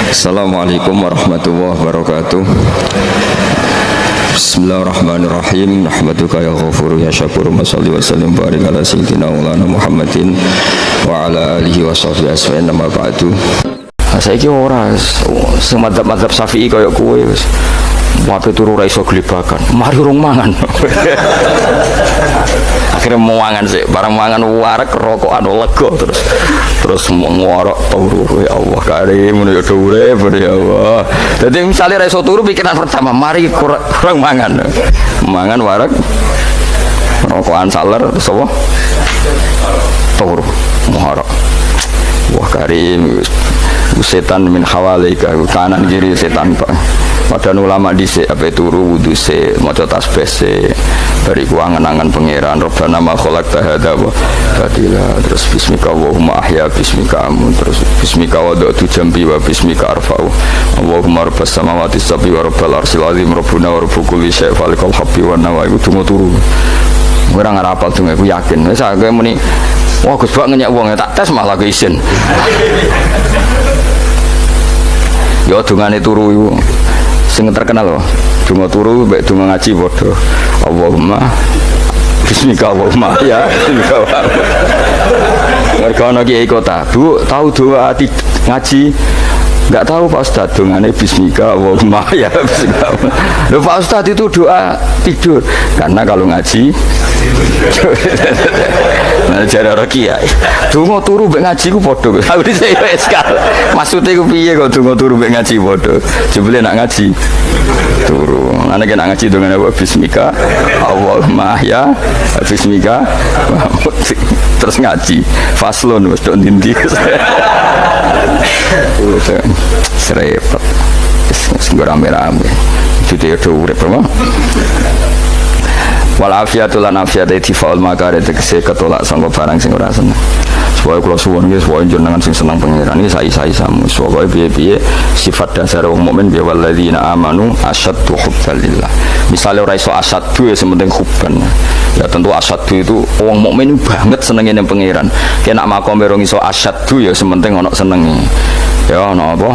Assalamualaikum warahmatullahi wabarakatuh. Bismillahirrahmanirrahim. Nahmaduka ya ghafuru ya syakuru. Mashalli wa sallim barik ala sayyidina maulana Muhammadin wa ala alihi wa sahbihi asma'in nama ba'du. Saiki ora semadzab Syafi'i kaya kowe wis wape turu ra iso glebakan. Mari urung mangan. Akhirnya mau mangan sih, barang mangan warak rokokan lega terus ngorok turu ya Allah karim ya urip ya Allah. Jadi misalnya ra iso turu pikiran pertama mari kurang mangan warak rokokan saler terus apa turu ngorok. Wah karim setan min hawalika kanan kiri setan pak. Padahal ulama dhisik ape turu wudu se maca tasbih se bariku angen-angen pangeran Rabbana ma khalaqta hadza wa batila terus bismika Allahumma ahya bismika amun terus bismika wada'tu jambi wa bismika arfa'u Allahumma rabbas samawati sab'i wa rabbal arsyil azim rabbuna wa rabbu kulli syai' falikal habbi wa nawa iku turu ora ngarapal donga aku yakin wis aku muni wah Gus bak ngenyak wong tak tes malah keisen yo dungane turu iku sing terkenal loh, donga turu mbek donga ngaji padha. Allahumma bismika Allahumma ya bismika. Mergo ana kiai kota, Bu, tahu doa ngaji? Enggak tahu Pak Ustaz, dongane bismika Allahumma ya bismika. Loh Pak Ustaz itu doa tidur. Karena kalau ngaji nah jare ora kiai. Donga turu mbek ngaji ku padha. Aku dhisik wis kal. Maksude ku piye kok donga turu mbek ngaji padha? Jebule nak ngaji turu. Ana nek nak ngaji dongane bismika Allahumma ya bismika terus ngaji. Faslon wis tok ndi. Serempet sing rame-rame dite yo urip apa wal afiatul lan afiat itifaul makare tegese ketolak sangko barang sing ora seneng supaya kula suwun nggih supaya jenengan sing seneng pangeran iki sai-sai samu supaya piye-piye sifat dasar wong mukmin ya walladzina amanu asyaddu hubbalillah misale ora iso asyaddu ya sementing hubban ya tentu asyaddu itu wong mukmin banget senenge ning pangeran kena makome rong iso asyaddu ya sementing ana senenge ya ana apa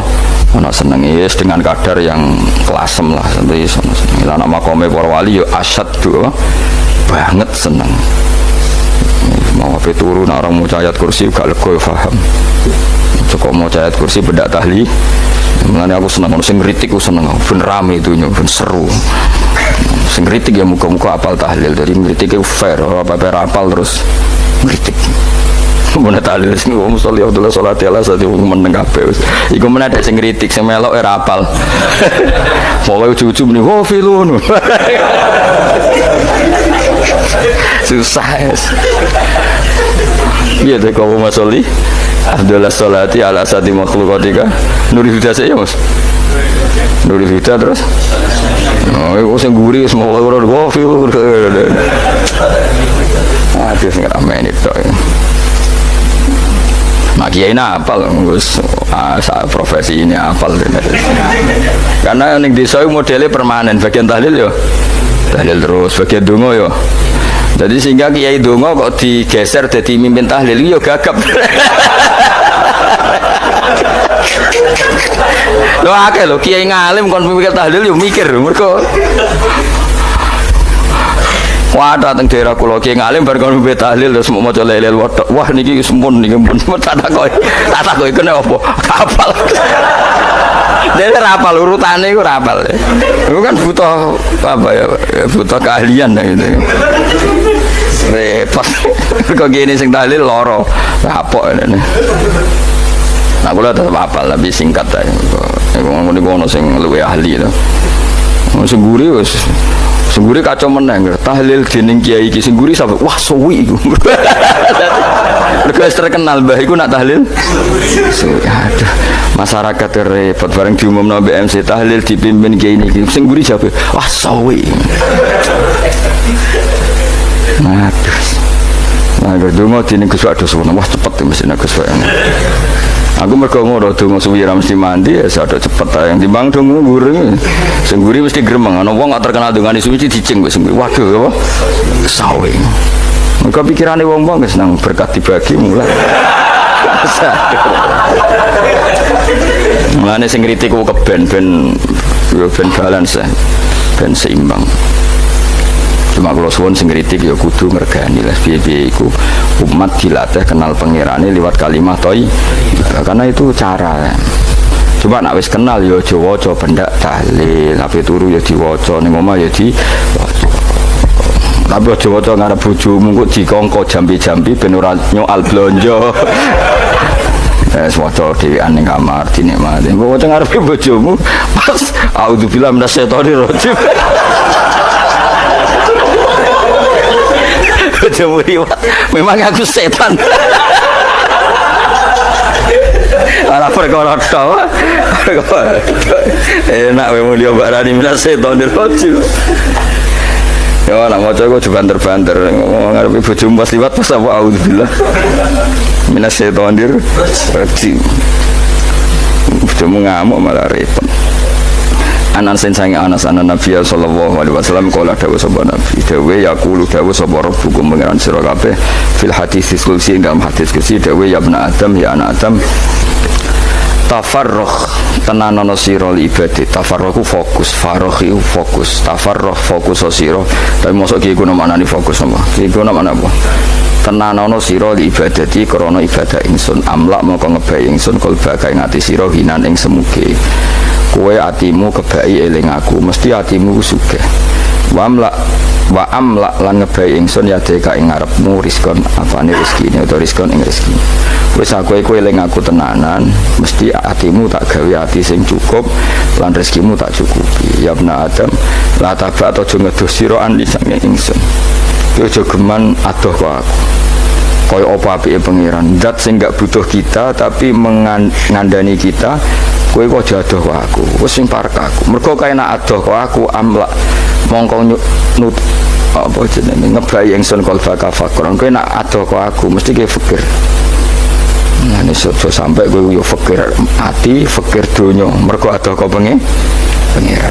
ana senenge wis dengan kadar yang kelasem lah sampai iso seneng lan makome para wali ya asyaddu banget seneng mau apa turun orang mau ayat kursi gak lega paham cukup mau ayat kursi bedak tahli mengenai aku senang sing kritik aku seneng ben rame itu ben seru sing kritik ya muka-muka apal tahlil dari kritik itu fair apa apal terus kritik mana tahlil sing wong sholli Abdullah sholati ala sate wong meneng kabeh wis iku men ada sing kritik sing melok ora apal pokoke ujug-ujug muni ho filun susah iya deh kamu masoli Abdullah sholati ala sati makhlukatika Nuri Huda saya mas Nuri Huda terus oh sing guri semua orang gofil aduh sing ramen itu mak kiai apal profesi ini apal karena yang desa modelnya permanen bagian tahlil yo tahlil terus bagian dongo yo jadi sehingga kiai dongo kok digeser jadi mimpin tahlil yo gagap lo akeh lo kiai ngalim kon mikir tahlil yo mikir mergo wah datang daerah kula kiai ngalim bar kon mikir tahlil terus mau maca lelel wah niki sempun niki pun tak takoki kene apa kapal dia rapal urutannya itu rapal itu kan butuh apa ya butuh keahlian gitu repot kok gini sing tahlil loro rapok ini nah aku lihat apa lebih singkat aja aku ngono sing luwih ahli itu sing guri kacau meneng tahlil dening kiai iki sing guri sampe wah suwi iku guys terkenal mbah iku nak tahlil aduh masyarakat repot bareng diumumno BMC tahlil dipimpin kiai niki sing guri sampe wah suwi aduh nah donga dening Gus Waduh suwun wah cepet mesine Gus Waduh aku mergo ngono donga suwi ra mesti mandi ya sadok cepet yang timbang donga gureng sing guri mesti gremeng ana wong gak terkenal dongane suwi dicing wis waduh apa sawe mergo pikirane wong-wong wis nang berkat dibagi mulai Mulane sing kritik ku keben ben balance ya. Ben seimbang. Cuma kalau suwun sing kritik ya kudu ngergani lah piye-piye iku umat dilatih kenal pangerane liwat kalimat thayyibah karena itu cara. Coba nak wis kenal ya aja waca bendak dalil, tapi turu ya diwaca ning omah ya diwaca. Tapi aja waca ngarep bojomu kok dikongko jambi-jambi ben ora nyoal blonjo. Waca dhewean ning kamar dinikmati. Mbok waca ngarepe bojomu pas auzubillahi minasyaitonir rajim. Memang aku setan. Ala perkara tok. Enak wae mulya barani minasyaitonir rajim. Ya nak maca kok banter-banter ngarepe bojomu pas liwat pas apa auzubillah minasyaitonir rajim. Bojomu ngamuk malah repot. Anas sange Anas anan Nabi sallallahu alaihi wasallam kala dawuh sapa Nabi dawuh yaqulu dawuh sapa rabbukum pangeran sira kabeh fil hadis qudsi dalam hadis qudsi dawuh ya ibnu Adam ya anak Adam tafarruh tenanono sira ibadah tafarruh fokus farah iku fokus tafarruh fokus sira tapi mosok iki kuwi maknane fokus apa iki kuwi maknane apa tenanono sira ibadati krana ibadah ingsun amlak moko ngebai ingsun kalba kae ngati sira hinan ing semuge kowe atimu kebaki eling aku mesti atimu sugih wa amla lan ngebai ingsun ya deka ing ngarepmu rizkon apane rezeki utawa rizkon ing rezeki wis aku eling aku tenanan mesti atimu tak gawe ati sing cukup lan rezekimu tak cukupi ya ibnu Adam la taba aja ngedoh sira andi sange ingsun yo aja geman adoh kok aku kaya apa apike pangeran zat sing gak butuh kita tapi mengandani kita kowe kok jadoh kok aku wis sing parek aku mergo kae nak adoh kok aku amla mongko nut apa jenenge ngebai ingsun kalba kafakron kowe nak adoh kok aku mesti ke fikir nah iso sampai kowe yo fikir ati fikir donya mergo adoh kok pengen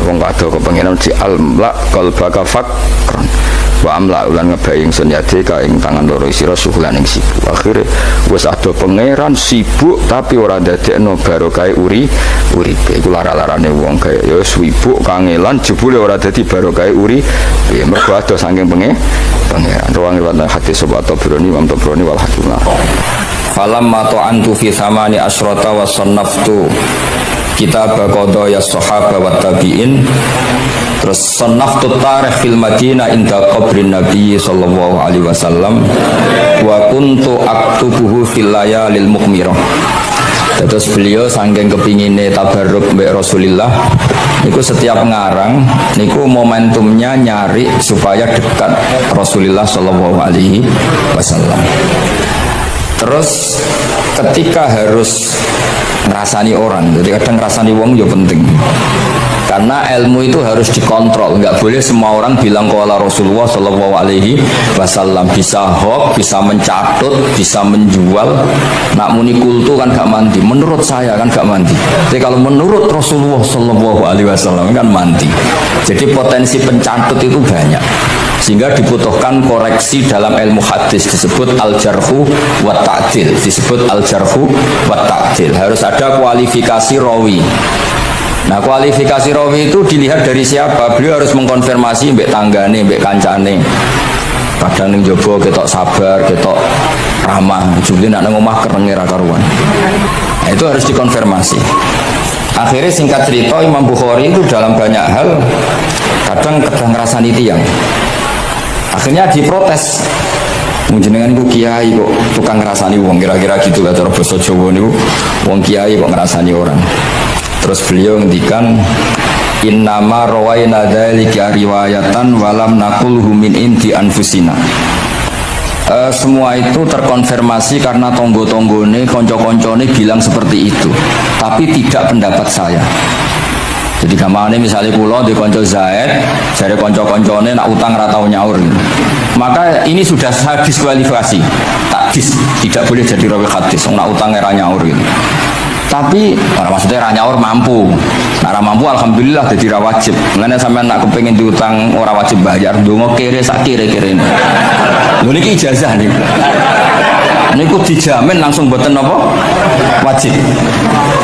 wong adoh kok pengen si amla kalba kafakron wa amla ulan ngebai ingsun yade ka ing tangan loro sira suhulan ing sibuk akhire wis ado pangeran sibuk tapi ora ndadekno barokah uripe iku lara-larane wong kaya ya sibuk kangelan jebule ora dadi barokah uripe mergo ado saking pangeran ruang riwayat hadis sobat Tabrani Imam Tabrani wal Hakim falamma ta'antu fi thamani asyrata wa sannaftu kitab qada ya sahaba wa tabi'in terus sannaftu tarikh fil Madinah inda qabrin Nabi sallallahu alaihi wasallam wa kuntu aktubuhu fil layalil mukmirah. Terus beliau saking kepingine tabarruk mbek Rasulullah niku setiap ngarang niku momentumnya nyari supaya dekat Rasulullah sallallahu alaihi wasallam. Terus ketika harus ngerasani orang, jadi kadang ngerasani wong ya penting. Karena ilmu itu harus dikontrol, nggak boleh semua orang bilang qala Rasulullah sallallahu alaihi wasallam, bisa hoax, bisa mencatut, bisa menjual. Nak muni kultu kan gak mandi, menurut saya kan gak mandi. Jadi kalau menurut Rasulullah sallallahu alaihi wasallam kan mandi. Jadi potensi pencatut itu banyak. Sehingga dibutuhkan koreksi dalam ilmu hadis disebut al-jarhu wa ta'dil, disebut al-jarhu wa ta'dil. Harus ada kualifikasi rawi. Nah, kualifikasi rawi itu dilihat dari siapa? Beliau harus mengkonfirmasi mbek tanggane, mbek kancane. Kadang ning jaba ketok sabar, ketok ramah, juli nak nang omah kerenge ra karuan. Nah, itu harus dikonfirmasi. Akhirnya singkat cerita Imam Bukhari itu dalam banyak hal kadang ngrasani tiyang. Akhirnya diprotes. Jenengan iku kiai kok tukang ngrasani wong, kira-kira gitu lah cara basa Jawa niku. Wong kiai kok ngrasani orang. Terus beliau ngendikan innama rawaina dzalika riwayatan walam naqulhu min inti anfusina. Semua itu terkonfirmasi karena tonggo-tonggone, konco-koncone bilang seperti itu, tapi tidak pendapat saya. Jadi gampangnya misalnya pulau di konco Zaid, jadi konco-koncone nak utang ratau nyaur, maka ini sudah saya diskualifikasi, tidak boleh jadi rawi hadis, nak utang era nyaur gitu. Tapi maksudnya ranyaur mampu, nah mampu alhamdulillah jadi wajib. Mulane sampean nak kepengin diutang ora wajib bayar, ndonga kere sak kere-kere ini. Lho niki ijazah nih. Niku dijamin langsung boten apa? Wajib.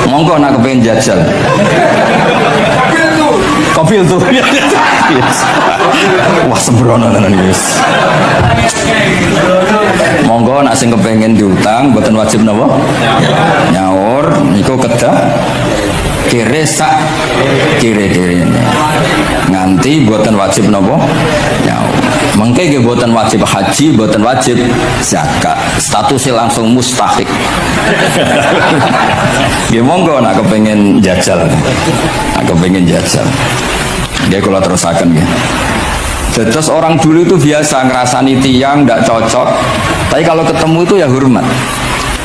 Monggo nak kepengin jajal. Kopil tuh. Wah sembrono tenan iki. Monggo nak sing kepengin diutang boten wajib napa? Nyaur niku kedah kere sak kire-kire nganti boten wajib napa? Nyaur. Mengke nggih boten wajib haji, boten wajib zakat. Statusnya langsung mustahik. Nggih monggo nak kepengin jajal. Nak kepengin jajal. Nggih kula terusaken nggih. Terus orang dulu itu biasa ngerasani tiang tidak cocok, tapi kalau ketemu itu ya hormat.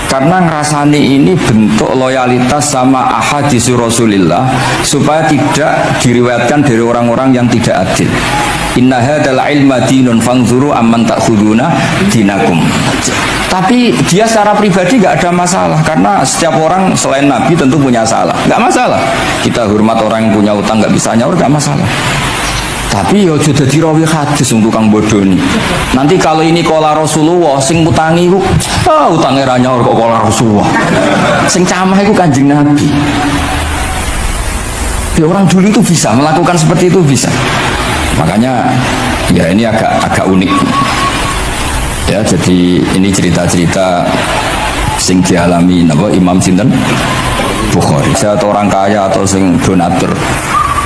Karena ngerasani ini bentuk loyalitas sama ahadits Rasulillah supaya tidak diriwayatkan dari orang-orang yang tidak adil. Inna hadzal ilma dinun fanzuru amman ta'khuduna dinakum. Tapi dia secara pribadi nggak ada masalah karena setiap orang selain Nabi tentu punya salah, nggak masalah. Kita hormat orang yang punya utang nggak bisa nyaur nggak masalah. Tapi ya sudah dirawi hadis untuk kang bodoh nih. Nanti kalau ini kola Rasulullah, sing mutangi ku, utangnya ranyar kok kola Rasulullah. Sing camah itu Kanjeng Nabi. Ya, orang dulu itu bisa melakukan seperti itu bisa. Makanya ya ini agak unik. Ya jadi ini cerita-cerita sing dialami napa Imam Sinten Bukhari. Saya atau orang kaya atau sing donatur.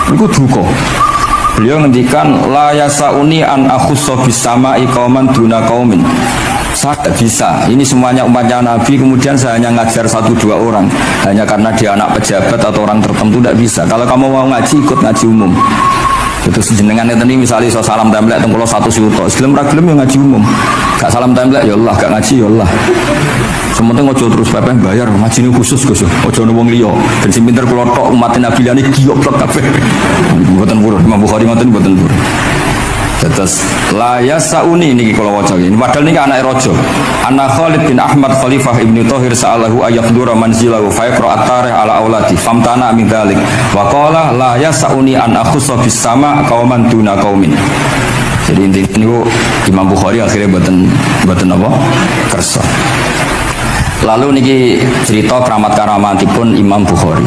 Itu duka. Beliau ngendikan la yasauni an akhussa bis sama'i qauman duna qaumin. Saya tidak bisa. Ini semuanya umatnya Nabi, kemudian saya hanya ngajar 1-2 orang hanya karena dia anak pejabat atau orang tertentu, tidak bisa. Kalau kamu mau ngaji, ikut ngaji umum. Itu sejenengan itu nih misalnya so salam template teng kula 1 juta. Gelem ra gelem ya ngaji umum. Gak salam template ya Allah, gak ngaji ya Allah. Sementing ojo terus pepe bayar ngaji ini khusus Gus. Ojo ono wong liya. Ben sing pinter kula tok umat Nabi liyane giyoplek kabeh. Mboten purun, Imam Bukhari ngoten mboten purun. Terus la yasauni niki kula waca ini padahal niki anake raja. Ana Khalid bin Ahmad Khalifah Ibnu Thahir sa'alahu ayaqdura manzilahu fa yaqra at-tarikh ala auladi famtana min dzalik wa qala la yasauni an akhussa bis sama qauman duna qaumin. Jadi intinya niku Imam Bukhari akhirnya boten apa kersa. Lalu niki cerita keramat-keramatipun Imam Bukhari.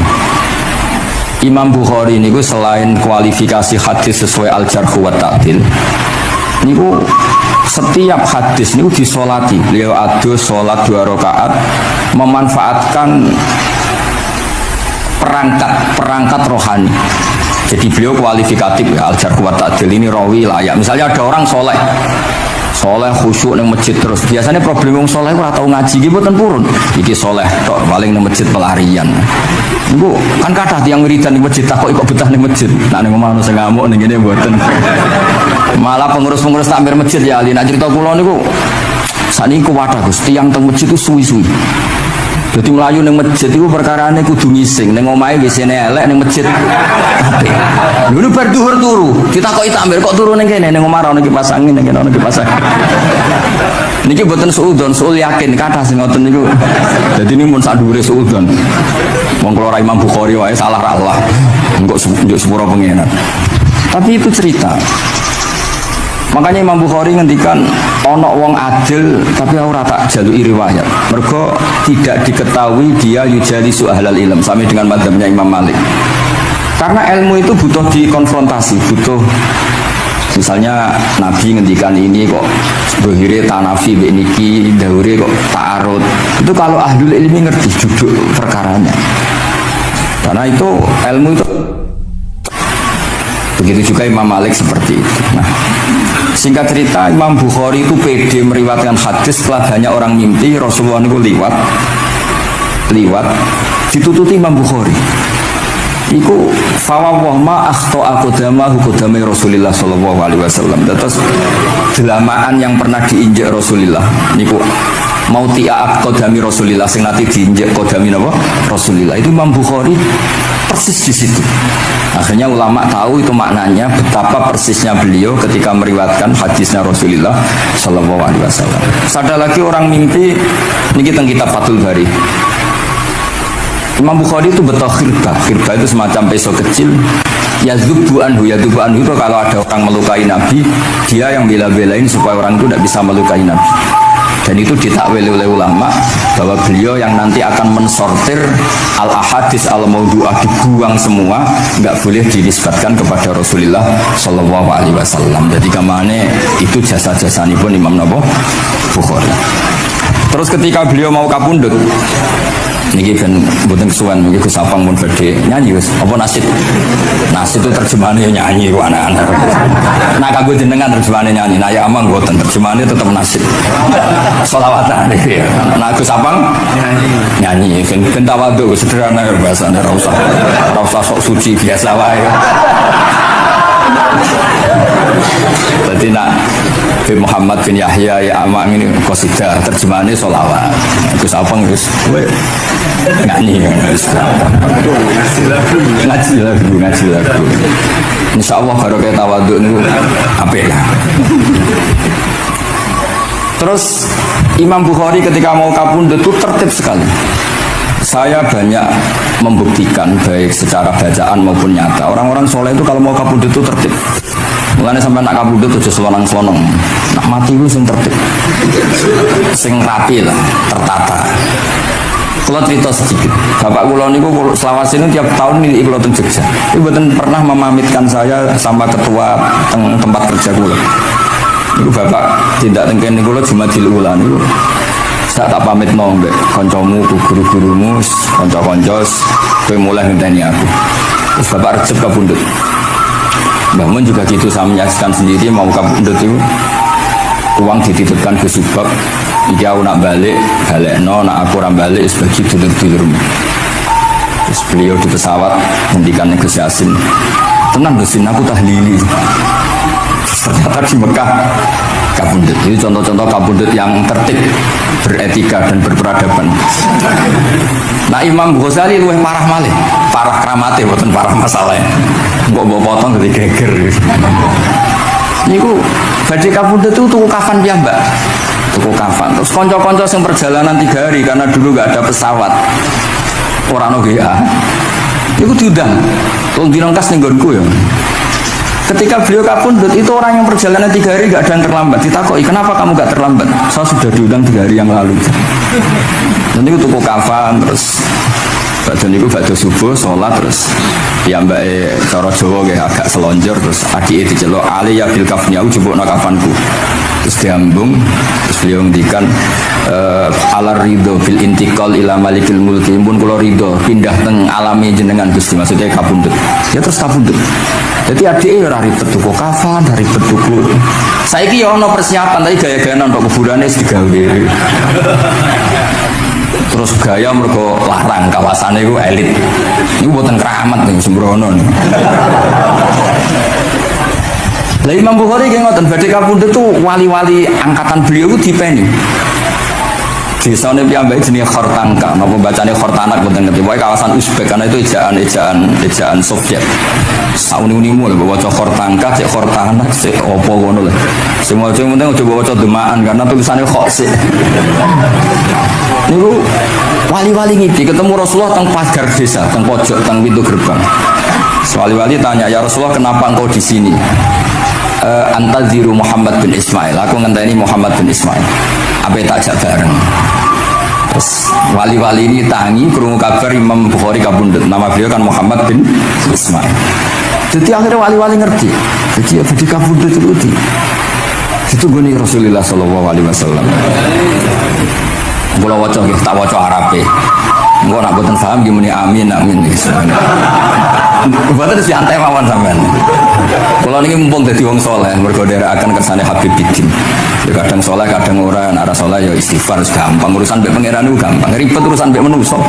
Imam Bukhari niku selain kualifikasi hadis sesuai al-jarh wa ta'dil, niku setiap hadis niku disolati. Beliau adu sholat 2 rakaat, memanfaatkan perangkat rohani. Jadi beliau kualifikatif ya, al-jarh wa ta'dil ini rawi layak. Misalnya ada orang soleh khusyuk nang masjid terus. Biasanya problem wong soleh ora tau ngaji iki mboten purun. Iki soleh tok paling nang masjid pelarian. Niku kan kathah tiyang wiridan ning masjid takok kok betah ning masjid. Nek ning omah ono sing ngamuk ning kene mboten. Malah pengurus-pengurus takmir masjid ya ali. Nek cerita kula niku sakniku wadah Gus, tiyang teng masjid itu suwi-suwi. Jadi melayu neng masjid itu perkarane kudu ngising, neng omahe WC-ne elek neng masjid apik. Dulu bar duhur turu, ditakoki takmir kok turu neng kene neng omah ana kipas angin neng kene ana kipas angin. Niki mboten suudzon, suul yakin kathah sing ngoten niku. Dadi ini mun sak dhuwure suudzon. Wong kula Imam Bukhari wae salah ra Allah. Engko njuk sepuro pengenan. Tapi itu cerita. Makanya Imam Bukhari ngendikan ono wong adil tapi ora tak jaluki riwayat. Mergo tidak diketahui dia yujalisu ahlal ilm sama dengan madzhabnya Imam Malik. Karena ilmu itu butuh dikonfrontasi, butuh misalnya Nabi ngendikan ini kok dohire tanafi mbek niki, dahure kok ta'arud. Itu kalau ahlul ilmi ngerti duduk perkaranya. Karena itu ilmu itu begitu juga Imam Malik seperti itu. Nah, singkat cerita Imam Bukhari itu pede meriwayatkan hadis setelah banyak orang mimpi Rasulullah itu liwat ditututi Imam Bukhari. Iku fawwah ma akhta qadamahu qadami Rasulullah sallallahu alaihi wasallam. Terus delamaan yang pernah diinjak Rasulullah niku mau tiak qadami Rasulullah sing nate diinjak qadami napa Rasulullah. Itu Imam Bukhari persis di situ. Akhirnya ulama tahu itu maknanya betapa persisnya beliau ketika meriwayatkan hadisnya Rasulullah sallallahu alaihi wasallam. Ada lagi orang mimpi niki teng kitab Fathul Bari. Imam Bukhari itu betul khirbah itu semacam peso kecil. Yadzubu anhu itu kalau ada orang melukai Nabi, dia yang bela-belain supaya orang itu tidak bisa melukai Nabi. Dan itu ditakwil oleh ulama bahwa beliau yang nanti akan mensortir al-ahadits al-maudu'ah, dibuang semua, nggak boleh dinisbatkan kepada Rasulullah Shallallahu Alaihi Wasallam. Jadi kemana itu jasa-jasa ini pun Imam Bukhari. Terus ketika beliau mau kapundhut, niki ben mboten kesuwen niki Gus Sapang pun badhe nyanyi wis apa nasib. Nasib itu terjemahannya nyanyi ku anak-anak. Nah kanggo jenengan terjemahannya nyanyi, nah ya amang mboten terjemahannya tetap nasib. Sholawatan iki. Nah Gus Sapang nyanyi ben tawadhu sederhana bahasane ora usah sok suci biasa wae. Berarti nak bin Muhammad bin Yahya ya Amang ini qasidah terjemahannya sholawat. Gus Apang Gus nyanyi ngaji lagu. Insya Allah barokah tawadhu niku apik lah. Terus Imam Bukhari ketika mau kapundhut itu tertib sekali. Saya banyak membuktikan baik secara bacaan maupun nyata. Orang-orang soleh itu kalau mau kapundhut itu tertib. Mulanya sampai nak kabudut aja selonang-selonong. Nak mati itu sing tertib, sing rapi lah, tertata. Kalau cerita sedikit, bapak kula niku selawase ini tiap tahun ini kula teng Jogja. Ibu boten pernah memamitkan saya sama ketua tempat kerja kula. Niku bapak tidak tengken niku kula Jumadil Ula niku. Saya tak pamit mbek kancamu, guru-gurumu, kanca-kanca kowe mulai ngenteni aku. Terus bapak Recep kapundhut. Namun juga gitu saya menyaksikan sendiri mau kapundhut itu uang dititipkan ke Subak, dia nak balik no, nak aku orang balik sebagai dulur-dulur. Terus beliau di pesawat ngendikan Gus Yasin, tenang Gus Yasin, aku tahlili. Ternyata di Mekah kapundhut. Ini contoh-contoh kapundhut yang tertib, beretika dan berperadaban. Nah Imam Ghazali luwih parah malih, parah kramate boten parah masalahnya. Mbok potong ketika geger. Niku badhe kapundhut itu tuku kafan piyambak. Tuku kafan. Terus kanca-kanca sing perjalanan 3 hari karena dulu enggak ada pesawat. Ora ono GA. Niku diundang. Tolong dirangkas ning nggonku ya. Ketika beliau kapundhut itu orang yang perjalanan 3 hari enggak ada yang terlambat. Ditakoki, "Kenapa kamu enggak terlambat?" "Saya sudah diundang 3 hari yang lalu." Dan itu tuku kafan terus badan itu badhe subuh sholat terus piyambake cara Jawa nggih agak selonjor terus adike diceluk ali ya bil kafni aku jupukno kafanku. Terus diambung terus beliau ngendikan alar ridho bil intiqal ila malikil mulki pun kula ridho pindah teng alami jenengan Gusti maksudnya kapundhut. Ya terus kapundhut. Jadi adike ora ribet tuku kafan, ora ribet tuku. Saiki ya ono persiapan tapi gaya-gayaan untuk kuburane wis digawe. Terus gaya mergo larang kawasannya itu elit. Ini buatan keramat nih sembrono nih. Lah Imam Bukhari ki ngoten badhe kapundhut itu wali-wali angkatan beliau itu dipeni. Desane piyambake jenenge Khortanka, napa bacane Khortanak mboten ngerti. Pokoke kawasan Uzbek karena itu ejaan Soviet. Sauni-unimu lho waca Khortanka, cek Khortanak, cek opo ngono lho. Semua yang penting aja waca demaan karena tulisannya kok sih. Niku wali-wali ngipi ketemu Rasulullah teng pagar desa, teng pojok, teng pintu gerbang. Wali-wali tanya, "Ya Rasulullah, kenapa engkau di sini?" "Antadziru Muhammad bin Ismail." Aku ngenteni Muhammad bin Ismail. Apa tak ajak bareng. Terus wali-wali ini tangi krungu kabar Imam Bukhari kapundhut. Nama beliau kan Muhammad bin Ismail. Jadi akhirnya wali-wali ngerti. Jadi di kapundhut itu itu goni Rasulullah Shallallahu Alaihi Wasallam. Kula waca nggih, tak waca Arabe. Engko nak boten paham gimana amin guys. Boten santai mawon sampean. Kula niki mumpung dadi wong saleh mergo nderekaken kersane Habib Bidin. Ya kadang saleh kadang ora, nek saleh ya istighfar gampang, urusan mbek pangeran niku gampang. Ribet urusan mbek manusa.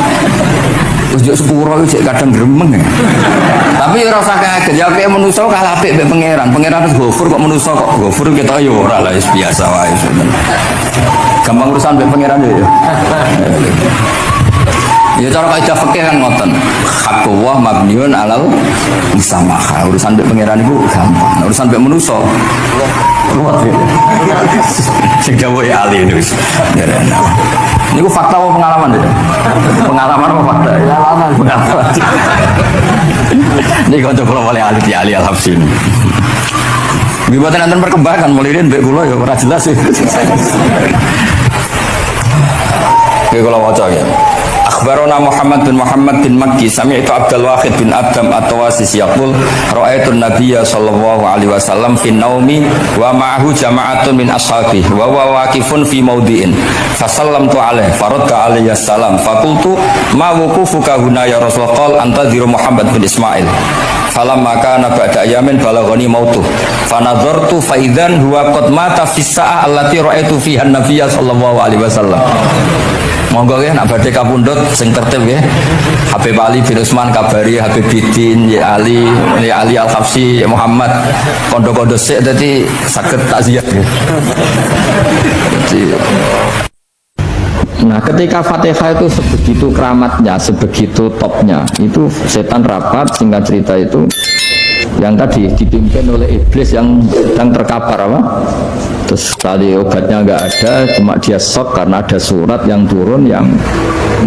Terus yo sepuro iki kadang gremeng ya. Tapi ora usah kaget, ya kaya manusa kalah apik mbek pangeran. Pangeran wis ghafur kok manusa kok ghafur ketok yo ora lah biasa wae. Gampang urusan mbek pangeran ya. Ya cara kaidah fikih kan ngoten. Haqqullah mabniun alal musamaha. Urusan mbek pangeran iku gampang. Urusan mbek manusa ruwet. Sing gawe ahli wis. Niku fakta apa pengalaman ya? Pengalaman apa fakta? Pengalaman. Niku coba oleh ahli al-Habsyin. Nggih boten enten perkembangan mulai mbek kula ya ora jelas sih. Oke, kalau waca ya. Akhbarona Muhammad bin Makki sami'tu Abdul Wahid bin Adam at-Tawasis yaqul ra'aitu an-nabiyya sallallahu alaihi wasallam fi naumi wa ma'ahu jama'atun min ashabihi wa huwa waqifun fi mawdi'in fasallamtu alaihi faradda alayhi salam faqultu ma wuqufuka huna ya Rasulullah qala antadhiru Muhammad bin Ismail falamma kana ba'da ayamin balaghani mautuh fanadhartu fa idzan huwa qad mata fi sa'ah allati ra'aitu fiha an-nabiyya sallallahu alaihi wasallam. Monggo nggih nak badhe kapundhut sing tertib nggih. Habib Ali bin Utsman kabari Habib Bidin ya Ali Al-Habsyi ya Muhammad kondo-kondo sik dadi saged takziah. Nah, ketika Fatihah itu sebegitu keramatnya, sebegitu topnya, itu setan rapat, singkat cerita itu yang tadi dipimpin oleh iblis yang sedang terkapar apa? Terus tali obatnya nggak ada, cuma dia shock karena ada surat yang turun yang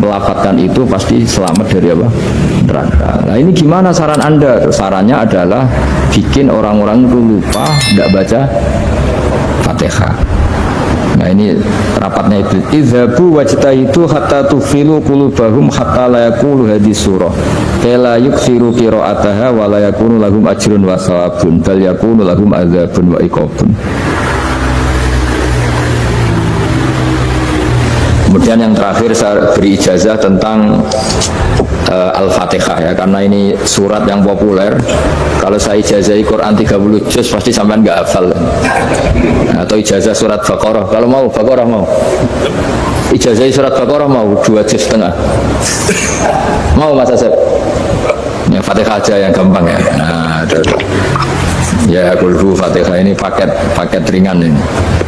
melafatkan itu pasti selamat dari apa? Neraka. Nah ini gimana saran Anda? Sarannya adalah bikin orang-orang itu lupa nggak baca Fatihah. Nah ini rapatnya itu izhabu wajtahidu hatta tufilu qulubahum hatta la yaqulu hadis surah la yuksiru qira'ataha wa la yakunu lahum ajrun wa thawabun bal yakunu lahum adzabun wa iqabun. Kemudian yang terakhir saya beri ijazah tentang Al-Fatihah ya, karena ini surat yang populer. Kalau saya ijazahi Quran 30 juz pasti sampean nggak hafal. Atau ijazah surat Baqarah, kalau mau Baqarah mau. Ijazahi surat Baqarah mau 2 juz setengah. Mau Mas Asep? Ya Fatihah aja yang gampang ya. Nah, ya kulhu Fatihah ini paket ringan ini.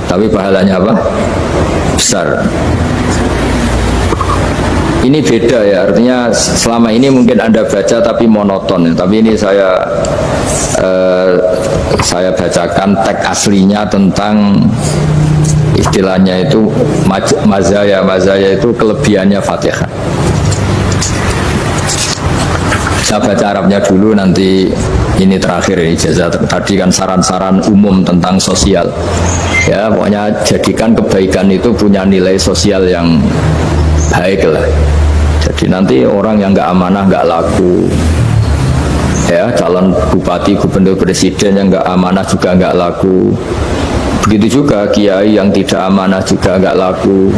Tapi pahalanya apa? Besar. Ini beda ya, artinya selama ini mungkin Anda baca tapi monoton ya. Tapi ini saya bacakan teks aslinya tentang istilahnya itu mazaya itu kelebihannya Fatihah. Saya baca Arabnya dulu, nanti ini terakhir ijazah. Tadi kan saran-saran umum tentang sosial ya, pokoknya jadikan kebaikan itu punya nilai sosial yang baik lah. Jadi nanti orang yang nggak amanah nggak laku ya, calon bupati, gubernur, presiden yang nggak amanah juga nggak laku. Begitu juga kiai yang tidak amanah juga nggak laku,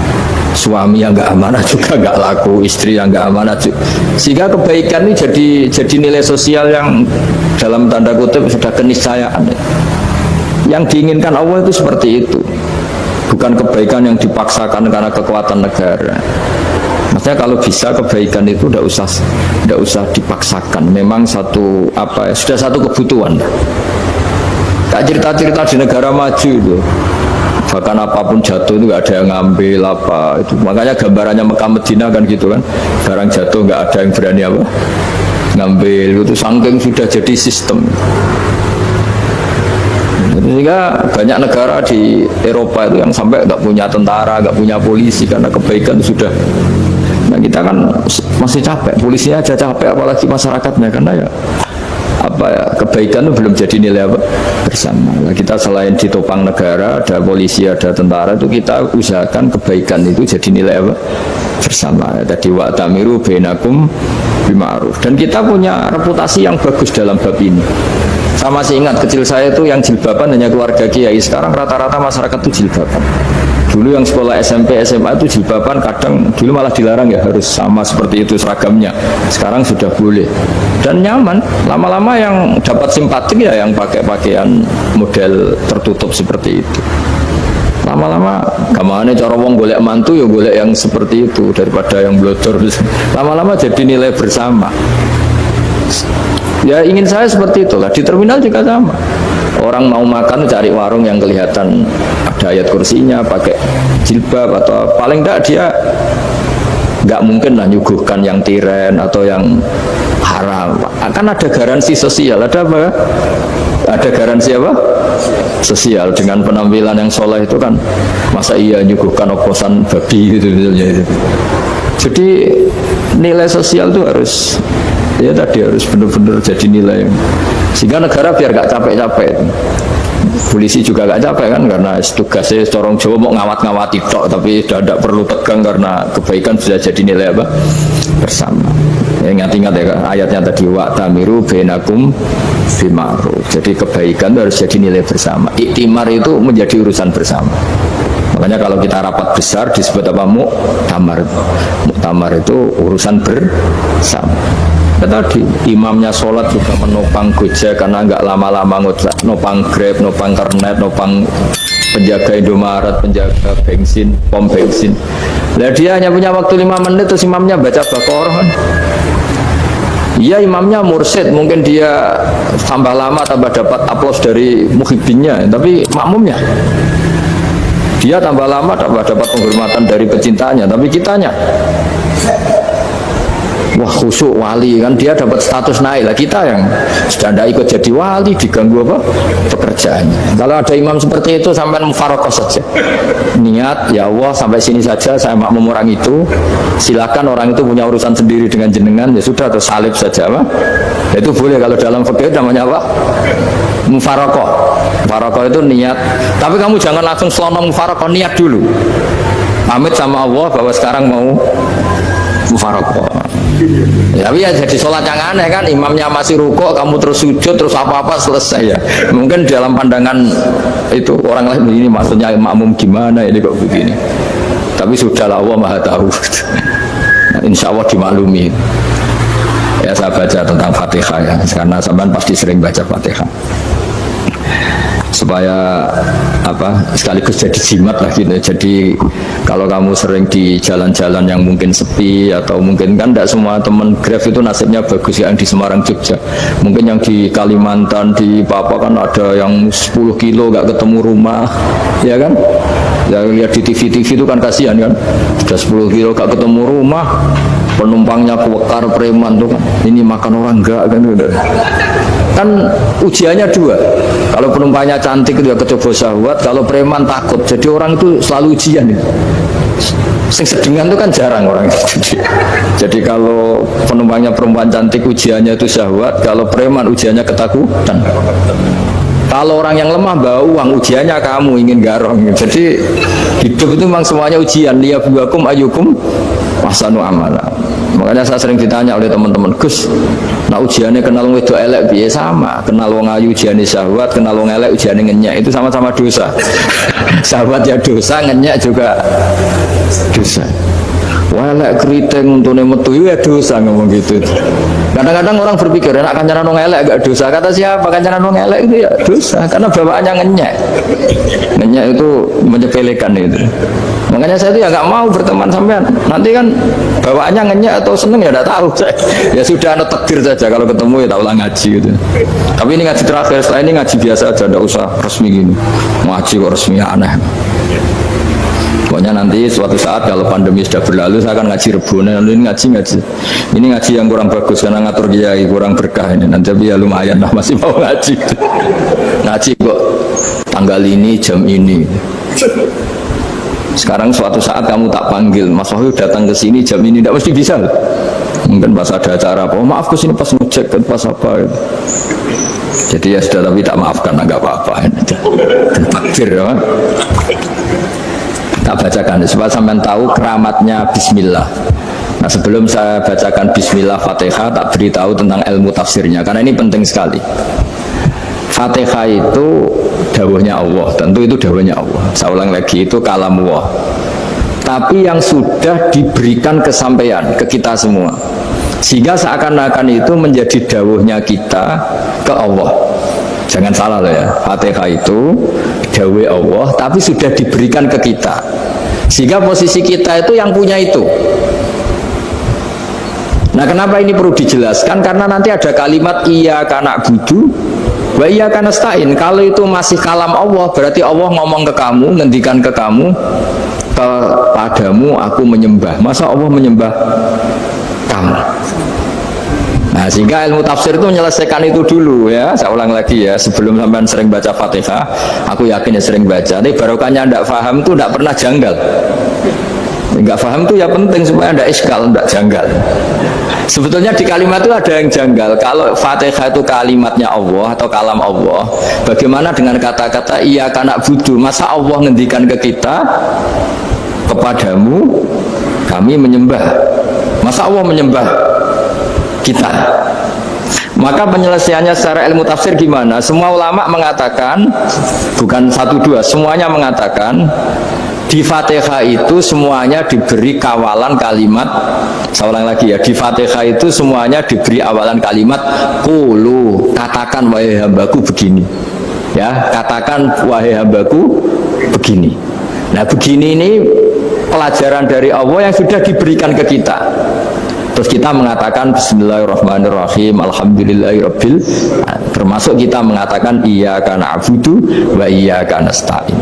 suami yang nggak amanah juga nggak laku, istri yang nggak amanah juga. Sehingga kebaikan ini jadi nilai sosial yang dalam tanda kutip sudah keniscayaan. Yang diinginkan Allah itu seperti itu, bukan kebaikan yang dipaksakan karena kekuatan negara. Maksudnya kalau bisa kebaikan itu tidak usah dipaksakan. Memang satu apa ya, sudah satu kebutuhan. Tak cerita-cerita di negara maju itu, bahkan apapun jatuh itu nggak ada yang ngambil apa itu. Makanya gambarannya Mekah Medina kan gitu kan, barang jatuh nggak ada yang berani apa ngambil. Itu saking sudah jadi sistem. Sehingga banyak negara di Eropa itu yang sampai nggak punya tentara, nggak punya polisi karena kebaikan sudah. Nah kita kan masih capek, polisinya aja capek, apalagi masyarakatnya, karena ya apa ya, kebaikan itu belum jadi nilai apa bersama. Nah, kita selain ditopang negara, ada polisi, ada tentara, itu kita usahakan kebaikan itu jadi nilai apa bersama. Tadi wa tamiru bainakum bima'ruf. Dan kita punya reputasi yang bagus dalam bab ini. Saya masih ingat kecil saya itu yang jilbaban hanya keluarga kiai. Sekarang rata-rata masyarakat itu jilbaban. Dulu yang sekolah SMP, SMA itu jilbaban kadang dulu malah dilarang ya, harus sama seperti itu seragamnya. Sekarang sudah boleh dan nyaman. Lama-lama yang dapat simpatik ya yang pakai pakaian model tertutup seperti itu. Lama-lama gamane cara wong golek mantu ya golek yang seperti itu daripada yang blodor. Lama-lama jadi nilai bersama. Ya ingin saya seperti itulah. Di terminal juga sama. Orang mau makan cari warung yang kelihatan ada ayat kursinya, pakai jilbab, atau paling enggak dia nggak mungkin lah nyuguhkan yang tiren atau yang haram. Akan ada garansi sosial, ada apa? Ada garansi apa? Sosial dengan penampilan yang soleh itu kan, masa iya nyuguhkan oposan babi gitu misalnya. Jadi nilai sosial itu harus ya tadi harus benar-benar jadi nilai sehingga negara biar gak capek-capek. Polisi juga gak capek kan, karena tugasnya corong Jawa mau ngawat-ngawati tok, tapi tidak perlu tegang karena kebaikan bisa jadi nilai apa? Bersama. Ya, ingat-ingat ya ayatnya tadi, wa tamiru bainakum bima'ruf. Jadi kebaikan itu harus jadi nilai bersama. Iktimar itu menjadi urusan bersama. Makanya kalau kita rapat besar disebut apa? Muktamar. Muktamar itu urusan bersama. Tadi imamnya sholat juga menopang Gojek karena nggak lama-lama ngutrak, nopang Grab, nopang Kernet, nopang penjaga Indomaret, penjaga bensin, pom bensin. Nah, dia hanya punya waktu 5 menit terus imamnya baca Baqarah kan. Iya, imamnya mursyid, mungkin dia tambah lama tambah dapat aplaus dari muhibbinnya, tapi makmumnya dia tambah lama tambah dapat penghormatan dari pecintanya, tapi kitanya wah khusyuk wali kan, dia dapat status naik lah. Kita yang sudah tidak ikut jadi wali diganggu apa pekerjaannya. Kalau ada imam seperti itu sampai mufarokoh saja, niat ya Allah sampai sini saja saya makmum orang itu, silakan orang itu punya urusan sendiri dengan jenengan, ya sudah, atau salib saja apa itu boleh. Kalau dalam fikih namanya apa? Mufarokoh. Mufarokoh itu niat, tapi kamu jangan langsung selonong mufarokoh, niat dulu pamit sama Allah bahwa sekarang mau mufarokoh. Ya, tapi ya jadi sholat yang aneh kan, imamnya masih rukuk, kamu terus sujud, terus apa-apa selesai ya. Mungkin dalam pandangan itu orang lain begini, maksudnya makmum gimana ini kok begini. Tapi sudahlah, Allah Maha tahu. Nah, insya Allah dimaklumi. Ya saya baca tentang Fatihah ya, karena sampean pasti sering baca Fatihah. Supaya apa sekaligus jadi jimat lah gitu. Jadi kalau kamu sering di jalan-jalan yang mungkin sepi, atau mungkin kan tidak semua teman Grab itu nasibnya bagus yang di Semarang Jogja, mungkin yang di Kalimantan di Papua kan ada yang 10 kilo gak ketemu rumah ya kan, ya lihat di TV itu kan kasihan kan, sudah 10 kilo gak ketemu rumah, penumpangnya kewekar preman tuh kan, ini makan orang enggak kan, udah kan ujiannya dua. Kalau penumpangnya cantik itu ya kecoba syahwat, kalau preman takut. Jadi orang itu selalu ujian ya. Sing sedengan itu kan jarang orang itu. Jadi kalau penumpangnya perempuan cantik ujiannya itu syahwat, kalau preman ujiannya ketakutan. Kalau orang yang lemah bawa uang ujiannya kamu ingin garong. Jadi hidup itu memang semuanya ujian. Liyabluwakum ayyukum ahsanu amala. Makanya saya sering ditanya oleh teman-teman, Gus, nah ujiannya kenal wong wedok elek piye? Sama, kenal wong ayu ujiannya syahwat, kenal wong elek ujiannya ngenyek, itu sama-sama dosa. Syahwat ya dosa, ngenyek juga dosa. Wah, elek keriting untune metu ya dosa, ngomong gitu. Kadang-kadang orang berpikir enak kancanan wong elek gak dosa. Kata siapa? Kancanan wong elek itu ya dosa, karena bawaannya ngenyek. Ngenyek itu menyepelekan itu. Makanya saya itu ya nggak mau berteman sampean. Nanti kan bawaannya ngenyek atau seneng ya tidak tahu. Ya sudah, anda takdir saja, kalau ketemu ya tak ulang ngaji gitu. Tapi ini ngaji terakhir, setelah ini ngaji biasa aja, tidak usah resmi gini. Ngaji kok resmi aneh. Pokoknya nanti suatu saat kalau pandemi sudah berlalu, saya akan ngaji Rebona. Ini ngaji. Ini ngaji yang kurang bagus karena ngatur kiai kurang berkah ini. Nanti ya lumayan lah, masih mau ngaji. Ngaji kok tanggal ini jam ini. Sekarang suatu saat kamu tak panggil, Mas Wahyu datang ke sini jam ini, tidak mesti bisa. Mungkin pas ada acara apa, oh, maaf ke sini pas ngecek, pas apa. Jadi ya sudah, tapi tak maafkan, enggak apa-apa. Takdir ya. Tak bacakan supaya sampean tahu keramatnya Bismillah. Nah, sebelum saya bacakan Bismillah Fatihah, tak beritahu tentang ilmu tafsirnya karena ini penting sekali. Fatihah itu dawuhnya Allah, tentu itu dawuhnya Allah. Saya ulang lagi, itu kalam Allah. Tapi yang sudah diberikan kesampaian ke kita semua, sehingga seakan-akan itu menjadi dawuhnya kita ke Allah. Jangan salah loh ya, Fatihah itu dawuh Allah, tapi sudah diberikan ke kita, sehingga posisi kita itu yang punya itu. Nah, kenapa ini perlu dijelaskan? Karena nanti ada kalimat iyyaka na'budu wa iyyaka nasta'in. Kalau itu masih kalam Allah, berarti Allah ngomong ke kamu, ngendikan ke kamu, kepadamu aku menyembah. Masa Allah menyembah kamu? Nah, sehingga ilmu tafsir itu menyelesaikan itu dulu ya. Saya ulang lagi ya, sebelum sampean sering baca Fatihah, aku yakin ya sering baca. Tapi barokahnya tidak paham itu tidak pernah janggal. Enggak paham itu ya penting supaya tidak iskal, tidak janggal. Sebetulnya di kalimat itu ada yang janggal. Kalau Fatihah itu kalimatnya Allah atau kalam Allah, bagaimana dengan kata-kata iyyaka na'budu? Masa Allah ngendikan ke kita, kepadamu kami menyembah? Masa Allah menyembah kita? Maka penyelesaiannya secara ilmu tafsir gimana? Semua ulama mengatakan, bukan satu dua, semuanya mengatakan di Fatihah itu semuanya diberi kawalan kalimat. Saya ulang lagi ya, di Fatihah itu semuanya diberi awalan kalimat qulu, katakan wahai hambaku begini. Ya, katakan wahai hambaku begini. Nah, begini ini pelajaran dari Allah yang sudah diberikan ke kita. Terus kita mengatakan bismillahirrahmanirrahim, alhamdulillahirabbil, termasuk kita mengatakan iyyaka na'budu wa iyyaka nasta'in.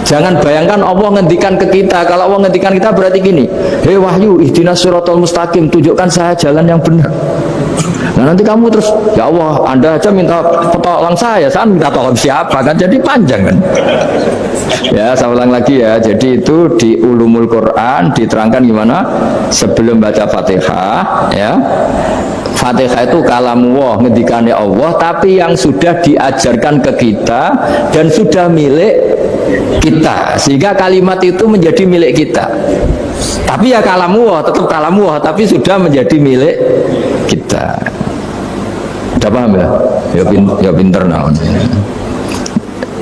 Jangan bayangkan Allah ngendikan ke kita. Kalau Allah ngendikan kita berarti gini, hei wahyu ihdinas siratal mustaqim, tunjukkan saya jalan yang benar. Nah nanti kamu terus, ya Allah, Anda aja minta tolong saya minta tolong siapa kan, jadi panjang kan. Ya, saya ulang lagi ya. Jadi itu di Ulumul Quran diterangkan gimana sebelum baca Fatihah ya. Fatihah itu kalamullah, ngendikannya Allah, tapi yang sudah diajarkan ke kita dan sudah milik kita, sehingga kalimat itu menjadi milik kita. Tapi ya kalamullah, tetap kalamullah, tapi sudah menjadi milik kita. Udah paham ya? Ya pinter naon.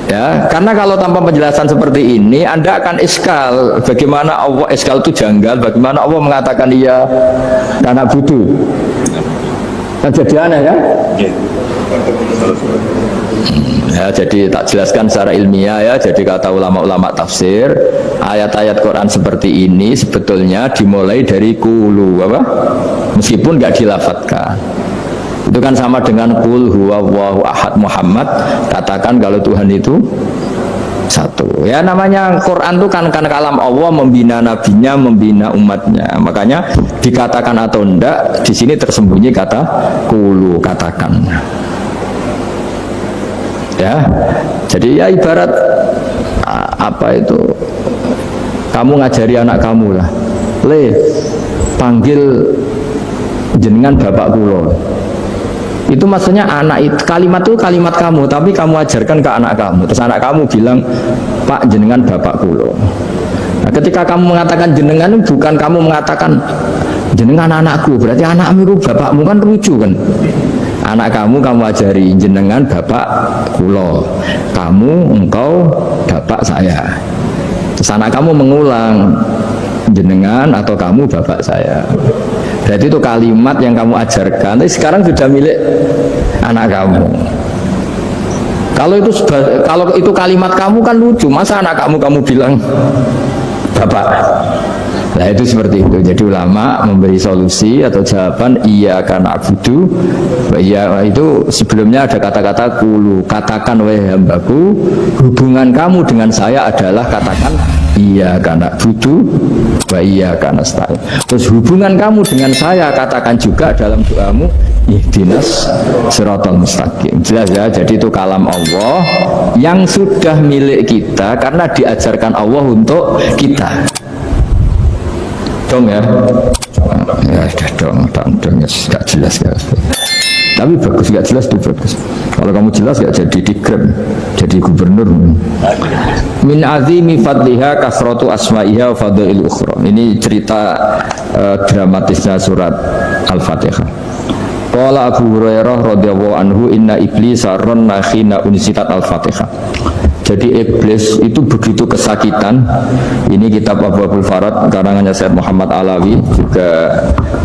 Ya, karena kalau tanpa penjelasan seperti ini Anda akan iskal. Bagaimana Allah, iskal itu janggal, bagaimana Allah mengatakan iya karena butuh. Kan jadi aneh ya? Ya, jadi tak jelaskan secara ilmiah ya. Jadi kata ulama-ulama tafsir, ayat-ayat Quran seperti ini sebetulnya dimulai dari qulu, apa? Meskipun nggak dilafatkan. Itu kan sama dengan qul huwallahu ahad Muhammad, katakan kalau Tuhan itu satu. Ya namanya Quran itu kan kalam Allah, membina nabinya, membina umatnya. Makanya dikatakan atau enggak, di sini tersembunyi kata qulu, katakan. Ya. Jadi ya ibarat apa itu? Kamu ngajari anak kamu lah. Panggil jenengan bapak kula. Itu maksudnya anak itu, kalimat itu kalimat kamu, tapi kamu ajarkan ke anak kamu. Terus anak kamu bilang, Pak jenengan bapak kulo. Nah, ketika kamu mengatakan jenengan, bukan kamu mengatakan jenengan anakku, berarti anakmu itu bapakmu, kan lucu kan. Anak kamu ajari jenengan bapak kulo, kamu engkau bapak saya. Terus anak kamu mengulang, jenengan atau kamu bapak saya. Berarti itu kalimat yang kamu ajarkan, tapi sekarang sudah milik anak kamu. Kalau itu kalimat kamu kan lucu, masa anak kamu bilang bapak. Nah itu seperti itu. Jadi ulama memberi solusi atau jawaban iyyaka na'budu wa iya, itu sebelumnya ada kata-kata qulu, katakan wahai hambaku, hubungan kamu dengan saya adalah katakan iyyaka na'budu wa iyyaka nasta'in. Terus hubungan kamu dengan saya katakan juga dalam doamu ihdinas siratal mustaqim. Jelas ya, jadi itu kalam Allah yang sudah milik kita karena diajarkan Allah untuk kita. Dong ya, ya sudah dong, ya gak jelas ya. Tapi bagus, gak jelas itu bagus. Kalau kamu jelas gak jadi dikrem, jadi gubernur. Min azimi fadliha kasratu asma'iha wa fadlil ukhra. Ini cerita dramatisnya surat Al-Fatihah. Qala Abu Hurairah radhiyallahu anhu inna iblisa ranna khina unsitat Al-Fatihah. Jadi iblis itu begitu kesakitan. Ini kitab Abwaabul Farad karangannya Syekh Muhammad Alawi, juga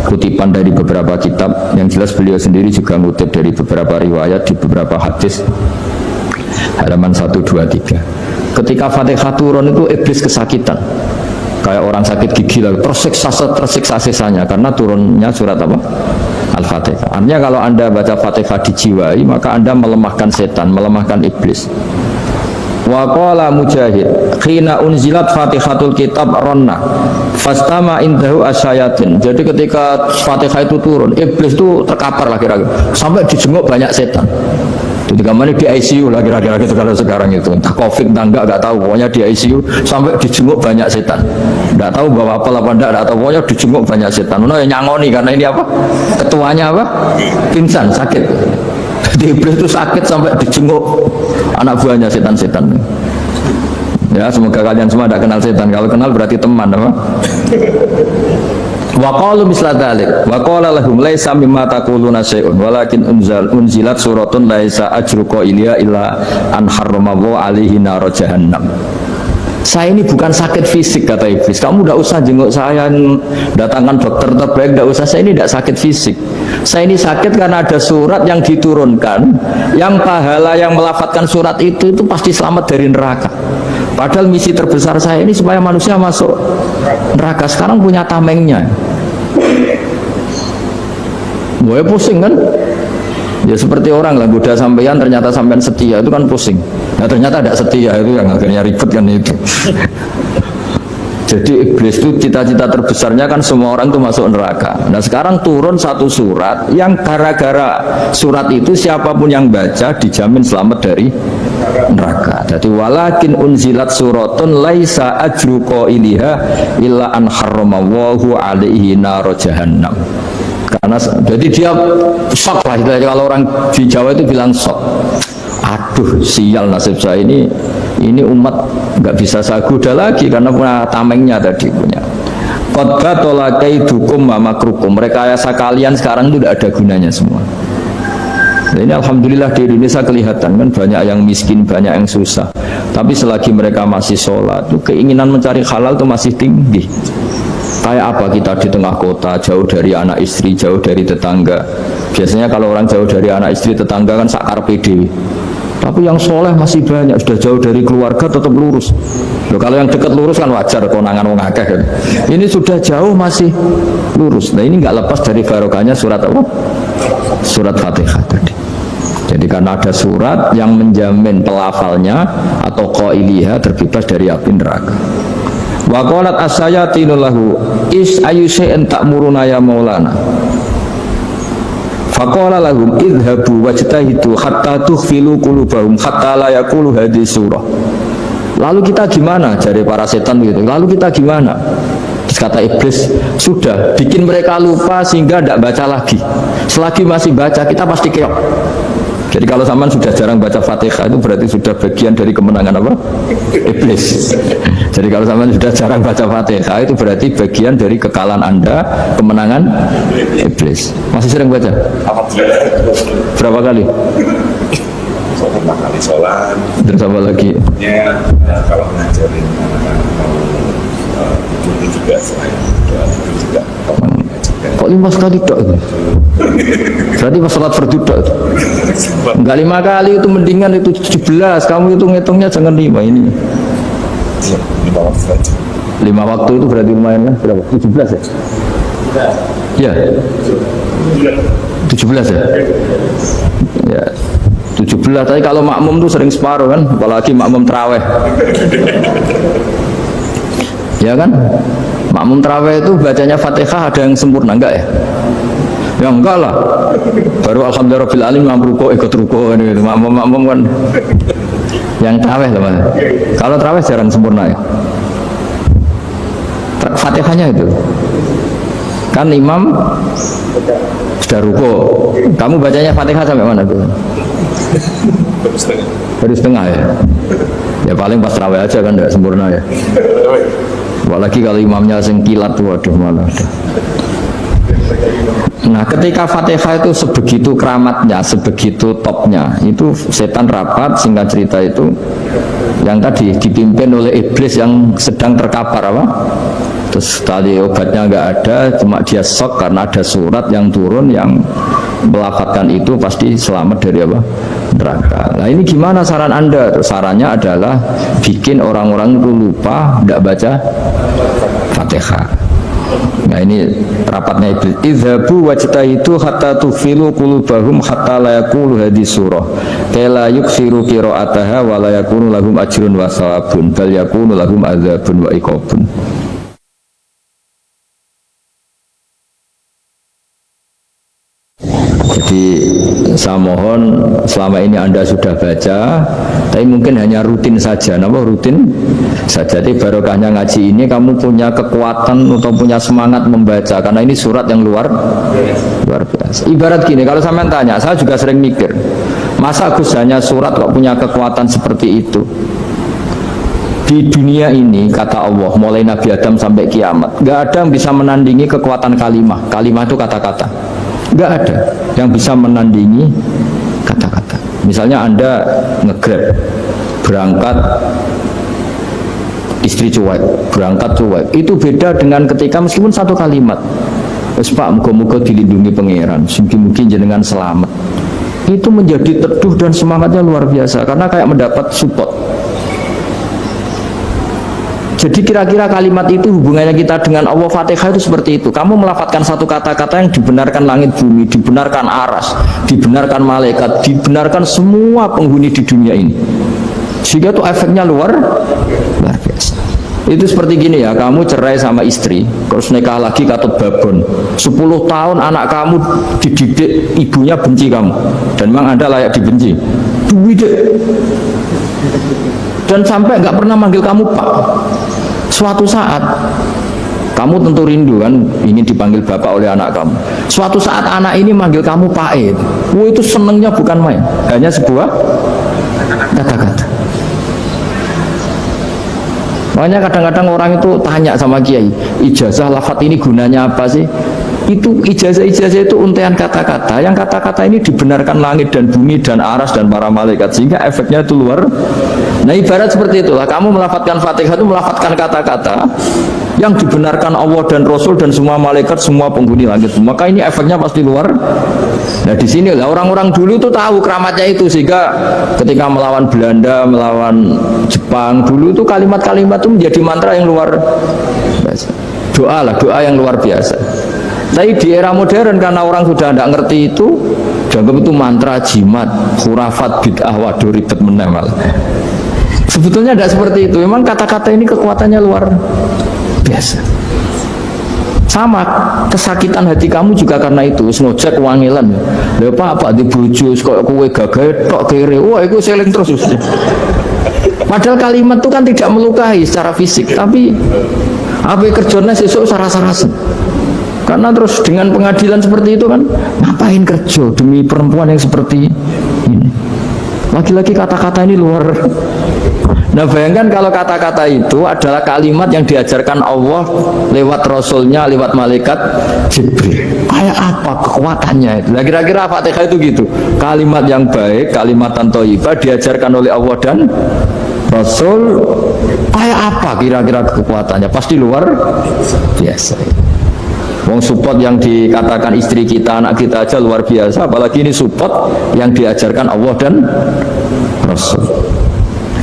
kutipan dari beberapa kitab. Yang jelas beliau sendiri juga ngutip dari beberapa riwayat di beberapa hadis. Halaman 1, 2, 3. Ketika Fatihah turun itu iblis kesakitan. Kayak orang sakit gigi lah, tersiksa sisanya karena turunnya surat apa? Al-Fatihah. Artinya kalau Anda baca Fatihah dijiwai, maka Anda melemahkan setan, melemahkan iblis. Wa qala Mujahid khina unzilat Fatihatul kitab ronna fastama indahu asyayatin. Jadi ketika Fatihah itu turun, iblis itu terkapar lah kira-kira, sampai dijenguk banyak setan. Jadi kemarin di ICU lah kira-kira gitu kalau sekarang itu entah COVID entah enggak tahu, pokoknya di ICU sampai dijenguk banyak setan, enggak tahu bawa apa enggak tahu, pokoknya dijenguk banyak setan. Yang nyangoni karena ini apa, ketuanya apa, pingsan sakit. Jadi iblis itu sakit sampai dijenguk anak buahnya setan-setan. Ya semoga kalian semua tidak kenal setan, kalau kenal berarti teman apa. Wa qalu misla dzalik wa qala lahum laisa mimma taquluna syai'un walakin unzilat suratun laisa ajru qailiha illa an harramallahu alaihi nar jahannam. Saya ini bukan sakit fisik kata iblis, kamu tidak usah jenguk saya, datangkan dokter terbaik, tidak usah, saya ini tidak sakit fisik, saya ini sakit karena ada surat yang diturunkan, yang pahala yang melafatkan surat itu pasti selamat dari neraka. Padahal misi terbesar saya ini supaya manusia masuk neraka, sekarang punya tamengnya. Gue pusing kan? Ya seperti orang lah, goda sampean ternyata sampean setia, itu kan pusing. Nah ternyata tidak setia, itu yang akhirnya ribet kan itu. Jadi iblis itu cita-cita terbesarnya kan semua orang itu masuk neraka. Nah sekarang turun satu surat yang gara-gara surat itu siapapun yang baca dijamin selamat dari neraka. Jadi walakin unzilat suratun laisa ajru qailiha illa an harramallahu alaihi nar jahannam. Karena jadi dia shock lah, kalau orang di Jawa itu bilang shock. Aduh sial nasib saya ini umat nggak bisa saya goda lagi karena punya tamengnya tadi punya. Qad batala kaidukum wa makrukum, rekayasa kalian sekarang itu tidak ada gunanya semua. Nah, ini alhamdulillah di Indonesia kelihatan kan banyak yang miskin, banyak yang susah. Tapi selagi mereka masih sholat, tuh keinginan mencari halal itu masih tinggi. Kayak apa kita di tengah kota, jauh dari anak istri, jauh dari tetangga. Biasanya kalau orang jauh dari anak istri, tetangga kan sakar PD. Tapi yang soleh masih banyak, sudah jauh dari keluarga tetap lurus. Loh, kalau yang dekat lurus kan wajar, konangan wong akeh kan. Ini sudah jauh masih lurus. Nah ini nggak lepas dari barokahnya surat apa? Surat Fatihah tadi. Jadi karena ada surat yang menjamin pelafalnya atau qailiha terbebas dari api neraka. Wa qalat as-sayatinu lahu is ayu syai'in ta'muruna ya maulana. Faqala lahum idhabu wajtahidu hatta tukhfilu qulubahum hatta la yaqulu hadhihi surah. Lalu kita gimana, jari para setan gitu. Lalu kita gimana? Terus kata iblis, sudah bikin mereka lupa sehingga tidak baca lagi. Selagi masih baca kita pasti keok. Jadi kalau zaman sudah jarang baca Fatihah itu berarti sudah bagian dari kemenangan apa? Iblis. Jadi kalau zaman sudah jarang baca Fatihah itu berarti bagian dari kekalahan Anda, kemenangan Iblis. Masih sering baca? Berapa kali? Pertama kali sholat. Terus apa lagi? Ya, kalau ngajarin itu juga selain itu juga kok 5 kali dok itu? Berarti pas sholat fardu dok itu? Enggak 5 kali itu mendingan itu 17. Kamu itu ngitungnya jangan 5 ini. 5 waktu saja. 5 waktu itu berarti lumayan kan? Berapa? 17 ya? Ya. 17 ya? Ya. 17. Tapi kalau makmum tuh sering separuh kan? Apalagi makmum terawih. Ya kan? Makmum terawih itu bacanya Fatihah ada yang sempurna enggak ya? Ya enggak lah. Baru alhamdulillah rabbil alamin mamruko ikut ruko ini gitu. Makmum kan yang terawih lah Mas. Kalau terawih jarang sempurna ya. Fatihahnya itu. Kan imam sudah ruko. Kamu bacanya Fatihah sampai mana tuh? Baru setengah ya. Ya paling pas terawih aja kan enggak sempurna ya. Apalagi kalau imamnya sing kilat, waduh malah. Nah ketika Fatihah itu sebegitu keramatnya, sebegitu topnya, itu setan rapat, singkat cerita itu yang tadi dipimpin oleh iblis yang sedang terkapar apa? Terus tadi obatnya nggak ada, cuma dia shock karena ada surat yang turun yang melafatkan itu pasti selamat dari apa? Neraka. Nah ini gimana saran Anda? Sarannya adalah bikin orang-orang itu lupa, tidak baca Fatihah. Nah ini rapatnya iblis. Idhabu wajtahidu hatta tufilu qulubahum hatta la yaqulu hadhihi surah. Kala yuksiru qira'ataha wa la yakunu lahum ajrun wa thawabun bal yakunu lahum adzabun wa iqabun. Jadi Saya mohon selama ini Anda sudah baca, tapi mungkin hanya rutin saja. Nama rutin saja. Jadi barokahnya ngaji ini kamu punya kekuatan atau punya semangat membaca, karena ini surat yang luar biasa. Ibarat gini, kalau sampean tanya, saya juga sering mikir, masa Gus hanya surat kok punya kekuatan seperti itu? Di dunia ini, kata Allah, mulai Nabi Adam sampai kiamat, gak ada yang bisa menandingi kekuatan kalimah. Kalimah itu kata-kata. Gak ada yang bisa menandingi kata-kata. Misalnya Anda nge-grab, berangkat istri cuek, berangkat cuek. Itu beda dengan ketika meskipun satu kalimat, wes Pak, muga-muga dilindungi pangeran, mungkin jenengan selamat. Itu menjadi teduh dan semangatnya luar biasa, karena kayak mendapat support. Jadi kira-kira kalimat itu hubungannya kita dengan Allah. Fatihah itu seperti itu. Kamu melafadzkan satu kata-kata yang dibenarkan langit bumi, dibenarkan aras, dibenarkan malaikat, dibenarkan semua penghuni di dunia ini. Sehingga itu efeknya luar biasa. Itu seperti gini ya, kamu cerai sama istri, terus nikah lagi katut babon. 10 tahun anak kamu dididik, ibunya benci kamu, dan memang Anda layak dibenci. Dan sampai nggak pernah manggil kamu Pak. Suatu saat kamu tentu rindu kan, ingin dipanggil bapak oleh anak kamu. Suatu saat anak ini manggil kamu Pak E. Itu senengnya bukan main, hanya sebuah kata-kata. Makanya kadang-kadang orang itu tanya sama kiai, ijazah lafadz ini gunanya apa sih? Itu ijazah-ijazah itu untaian kata-kata, yang kata-kata ini dibenarkan langit dan bumi dan aras dan para malaikat, sehingga efeknya itu luar. Nah ibarat seperti itulah, kamu melafadzkan Fatihah itu melafadzkan kata-kata yang dibenarkan Allah dan Rasul dan semua malaikat, semua penghuni langit, maka ini efeknya pasti luar. Nah di sini lah orang-orang dulu itu tahu keramatnya itu, sehingga ketika melawan Belanda, melawan Jepang dulu itu kalimat-kalimat itu menjadi mantra yang luar biasa. Doa lah, doa yang luar biasa. Tapi di era modern karena orang sudah tidak ngerti itu, dianggap itu mantra, jimat, khurafat, bid'ah, waduh ribet menemal. Sebetulnya tidak seperti itu. Memang kata-kata ini kekuatannya luar biasa. Sama kesakitan hati kamu juga karena itu. Ngojek wangilan. Lha apa di bojo kok kowe gagahe tok kere. Wah, itu seling terus. Padahal kalimat itu kan tidak melukai secara fisik, tapi apa kerjanya sesuk sarah-sarasen. Karena terus dengan pengadilan seperti itu kan, ngapain kerja demi perempuan yang seperti ini? Lagi-lagi kata-kata ini luar. Nah bayangkan kalau kata-kata itu adalah kalimat yang diajarkan Allah lewat Rasulnya, lewat malaikat Jibril. Kayak apa kekuatannya itu? Nah kira-kira Fatihah itu gitu. Kalimat yang baik, kalimatan thayyibah diajarkan oleh Allah dan Rasul. Kayak apa kira-kira kekuatannya? Pasti luar biasa. Wong support yang dikatakan istri kita, anak kita aja luar biasa, apalagi ini support yang diajarkan Allah dan Rasul.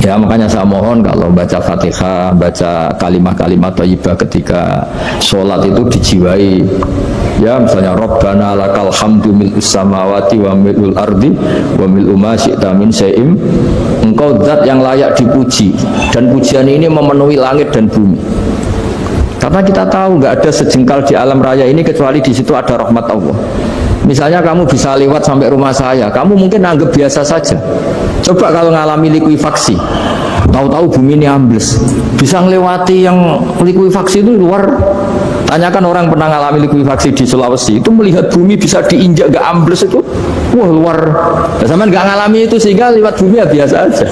Ya makanya saya mohon kalau baca Fatihah, baca kalimat-kalimat thayyibah ketika sholat itu dijiwai. Ya misalnya Rabbana lakal hamdu mil'us samawati wa mil'ul ardi wa mil'u ma syi'ta min syai'im. Engkau zat yang layak dipuji, dan pujian ini memenuhi langit dan bumi. Karena kita tahu nggak ada sejengkal di alam raya ini kecuali di situ ada rahmat Allah. Misalnya kamu bisa lewat sampai rumah saya, kamu mungkin anggap biasa saja. Coba kalau ngalami likuifaksi, tahu-tahu bumi ini ambles, bisa ngelewati yang likuifaksi itu luar. Tanyakan orang pernah ngalami likuifaksi di Sulawesi, itu melihat bumi bisa diinjak gak ambles itu, wah luar. Nah, sama nggak ngalami itu sehingga lewat bumi ya biasa aja.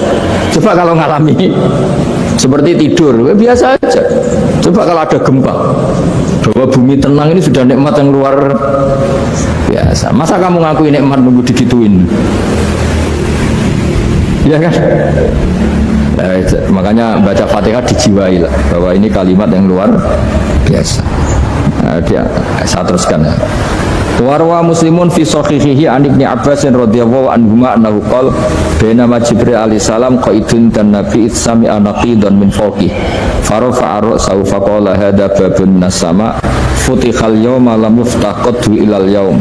Coba kalau ngalami seperti tidur, biasa aja. Coba kalau ada gempa, bahwa bumi tenang ini sudah nikmat yang luar biasa. Masa kamu ngakui nikmat nunggu digituin? Ya kan? Nah, makanya baca Fatihah dijiwai lah, bahwa ini kalimat yang luar biasa. Nah, saya teruskan. Warwa Muslimun fi sahihihi an Ibnu Abbas radhiyallahu anhuma annahu qala bainama Jibril alaihi salam qaidun dan Nabi sami'a naqidan min fawqi farafa'a ra'sahu faqala hadha babun nas-sama futihal yawma lam yuftah qaddu ilal yawm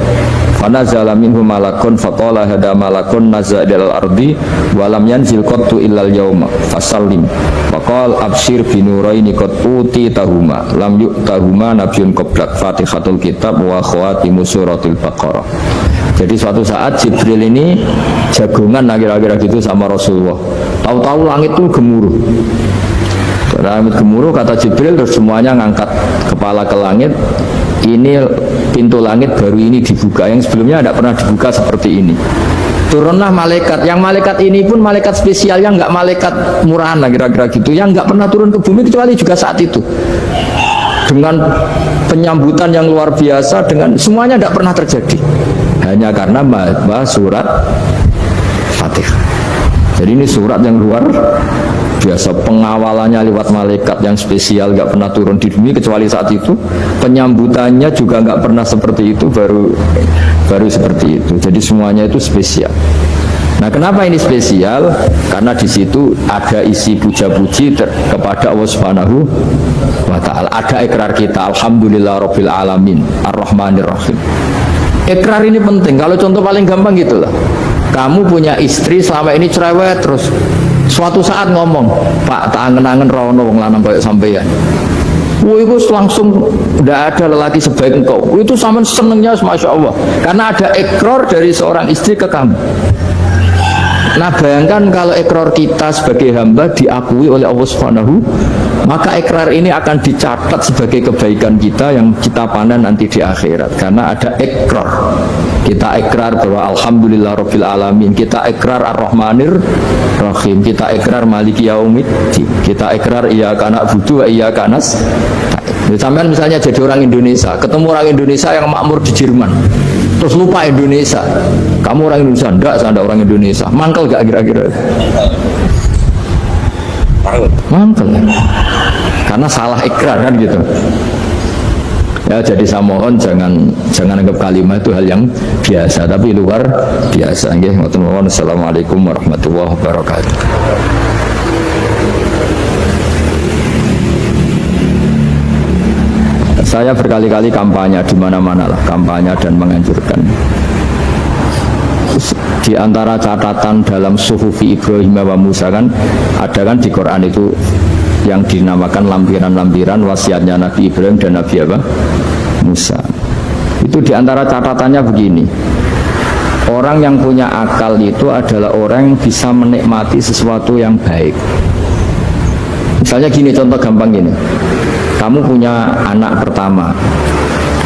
fanazala minhu malakun faqala hadha malakun nazala ilal ardi wa lam yanzil qaddu ilal yawma fasallim faqal abshir binuraini qad utitahuma lam yu'tahuma nabiyyun qablak Fatihatul kitab wa khawatimus suratul Baqarah. Jadi suatu saat Jibril ini jagungan kira-kira gitu sama Rasulullah. Tahu-tahu langit tuh gemuruh. Langit gemuruh, kata Jibril, terus semuanya ngangkat kepala ke langit. Ini pintu langit baru ini dibuka, yang sebelumnya tidak pernah dibuka seperti ini. Turunlah malaikat, yang malaikat ini pun malaikat spesial, yang nggak malaikat murahan lah kira-kira gitu, yang nggak pernah turun ke bumi kecuali juga saat itu. Dengan penyambutan yang luar biasa, dengan semuanya tidak pernah terjadi, hanya karena bahwa surat Fatihah. Jadi ini surat yang luar biasa, pengawalannya lewat malaikat yang spesial, nggak pernah turun di bumi kecuali saat itu. Penyambutannya juga nggak pernah seperti itu, baru seperti itu. Jadi semuanya itu spesial. Nah, kenapa ini spesial? Karena di situ ada isi puja-puji kepada Allah Subhanahu wa Ta'ala. Ada ikrar kita, Alhamdulillah Rabbil Alamin, Ar-Rahmanir Rahim. Ikrar ini penting. Kalau contoh paling gampang gitulah. Kamu punya istri selama ini cerewet terus. Suatu saat ngomong, Pak, tak angen-angen rono wong lanang kayak sampeyan. Itu langsung tidak ada lelaki sebaik engkau. Itu sama senengnya, masya Allah. Karena ada ikrar dari seorang istri ke kamu. Nah, bayangkan kalau ikrar kita sebagai hamba diakui oleh Allah Subhanahu, maka ikrar ini akan dicatat sebagai kebaikan kita yang kita panen nanti di akhirat. Karena ada ikrar. Kita ikrar bahwa Alhamdulillah Rabbil Alamin. Kita ikrar Ar-Rahmanir Rahim. Kita ikrar Maliki Yaumiddin. Kita ikrar Iyyaka na'budu wa iyyaka nasta'in. Sampean misalnya jadi orang Indonesia, ketemu orang Indonesia yang makmur di Jerman, terus lupa Indonesia. Kamu orang Indonesia? Enggak, saya enggak orang Indonesia. Mangkel gak kira-kira? Mangkel. Karena salah ikrar kan gitu. Ya, jadi saya mohon jangan anggap kalimat itu hal yang biasa, tapi luar biasa. Nggih, ngoten mawon. Assalamualaikum warahmatullahi wabarakatuh. Saya berkali-kali kampanye di mana-mana lah, kampanye dan menganjurkan. Di antara catatan dalam Suhufi Ibrahim wa Musa kan ada kan di Quran itu yang dinamakan lampiran-lampiran wasiatnya Nabi Ibrahim dan Nabi apa? Musa. Itu di antara catatannya begini. Orang yang punya akal itu adalah orang yang bisa menikmati sesuatu yang baik. Misalnya gini, contoh gampang gini. Kamu punya anak pertama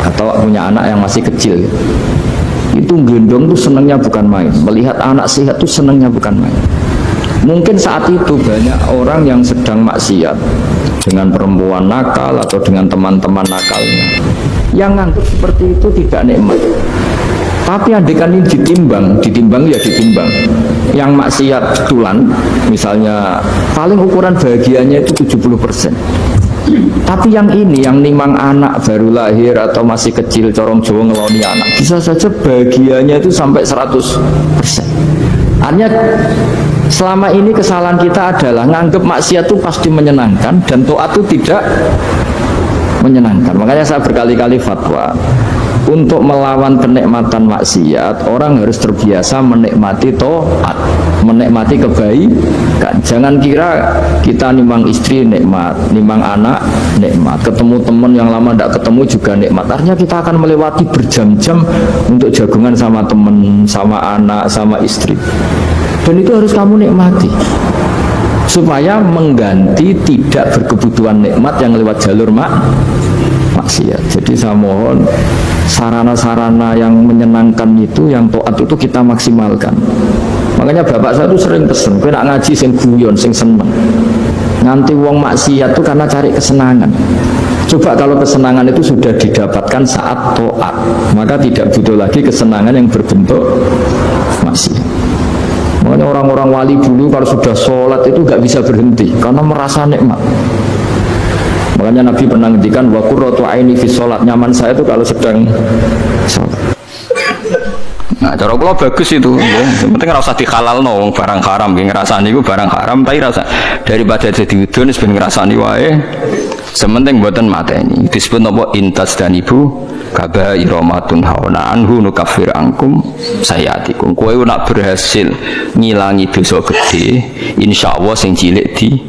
atau punya anak yang masih kecil, itu gendong tuh senangnya bukan main. Melihat anak sehat tuh senangnya bukan main. Mungkin saat itu banyak orang yang sedang maksiat dengan perempuan nakal atau dengan teman-teman nakalnya, yang nganggap seperti itu tidak nikmat. Tapi andaikan ini ditimbang ya ditimbang. Yang maksiat betulan, misalnya paling ukuran bahagianya itu 70%. Tapi yang ini, yang nimang anak baru lahir atau masih kecil, corong Jawa ngeloni anak, bisa saja bahagianya itu sampai 100%. Artinya selama ini kesalahan kita adalah nganggap maksiat itu pasti menyenangkan dan taat itu tidak menyenangkan. Makanya saya berkali-kali fatwa, untuk melawan kenikmatan maksiat, orang harus terbiasa menikmati taat, menikmati kebaikan. Jangan kira kita nimang istri nikmat, nimang anak nikmat, ketemu teman yang lama tidak ketemu juga nikmat. Artinya kita akan melewati berjam-jam untuk jagungan sama teman, sama anak, sama istri. Dan itu harus kamu nikmati supaya mengganti tidak berkebutuhan nikmat yang lewat jalur maksiat. Jadi saya mohon sarana-sarana yang menyenangkan itu, yang taat itu kita maksimalkan. Makanya bapak saya itu sering pesen, kowe nak ngaji sing guyon, sing seneng. Nganti wong maksiat itu karena cari kesenangan. Coba kalau kesenangan itu sudah didapatkan saat taat, maka tidak butuh lagi kesenangan yang berbentuk maksiat. Makanya orang-orang wali dulu kalau sudah sholat itu gak bisa berhenti karena merasa nikmat. Makanya Nabi pernah ngendikan wa qurratu aini fi sholat, nyaman saya itu kalau sedang sholat. Nah, cara kula bagus itu, ya. Yang penting ora usah dihalalno wong barang haram, nggih ngrasani iku barang haram, tapi rasa daripada jadi udun wis ben ngrasani wae. Sementing mboten mateni. Disebut napa intas dan ibu kabaira matun hauna anhu nukaffir angkum sayatikum. Kowe nak berhasil ngilangi dosa gede, insyaallah sing cilik di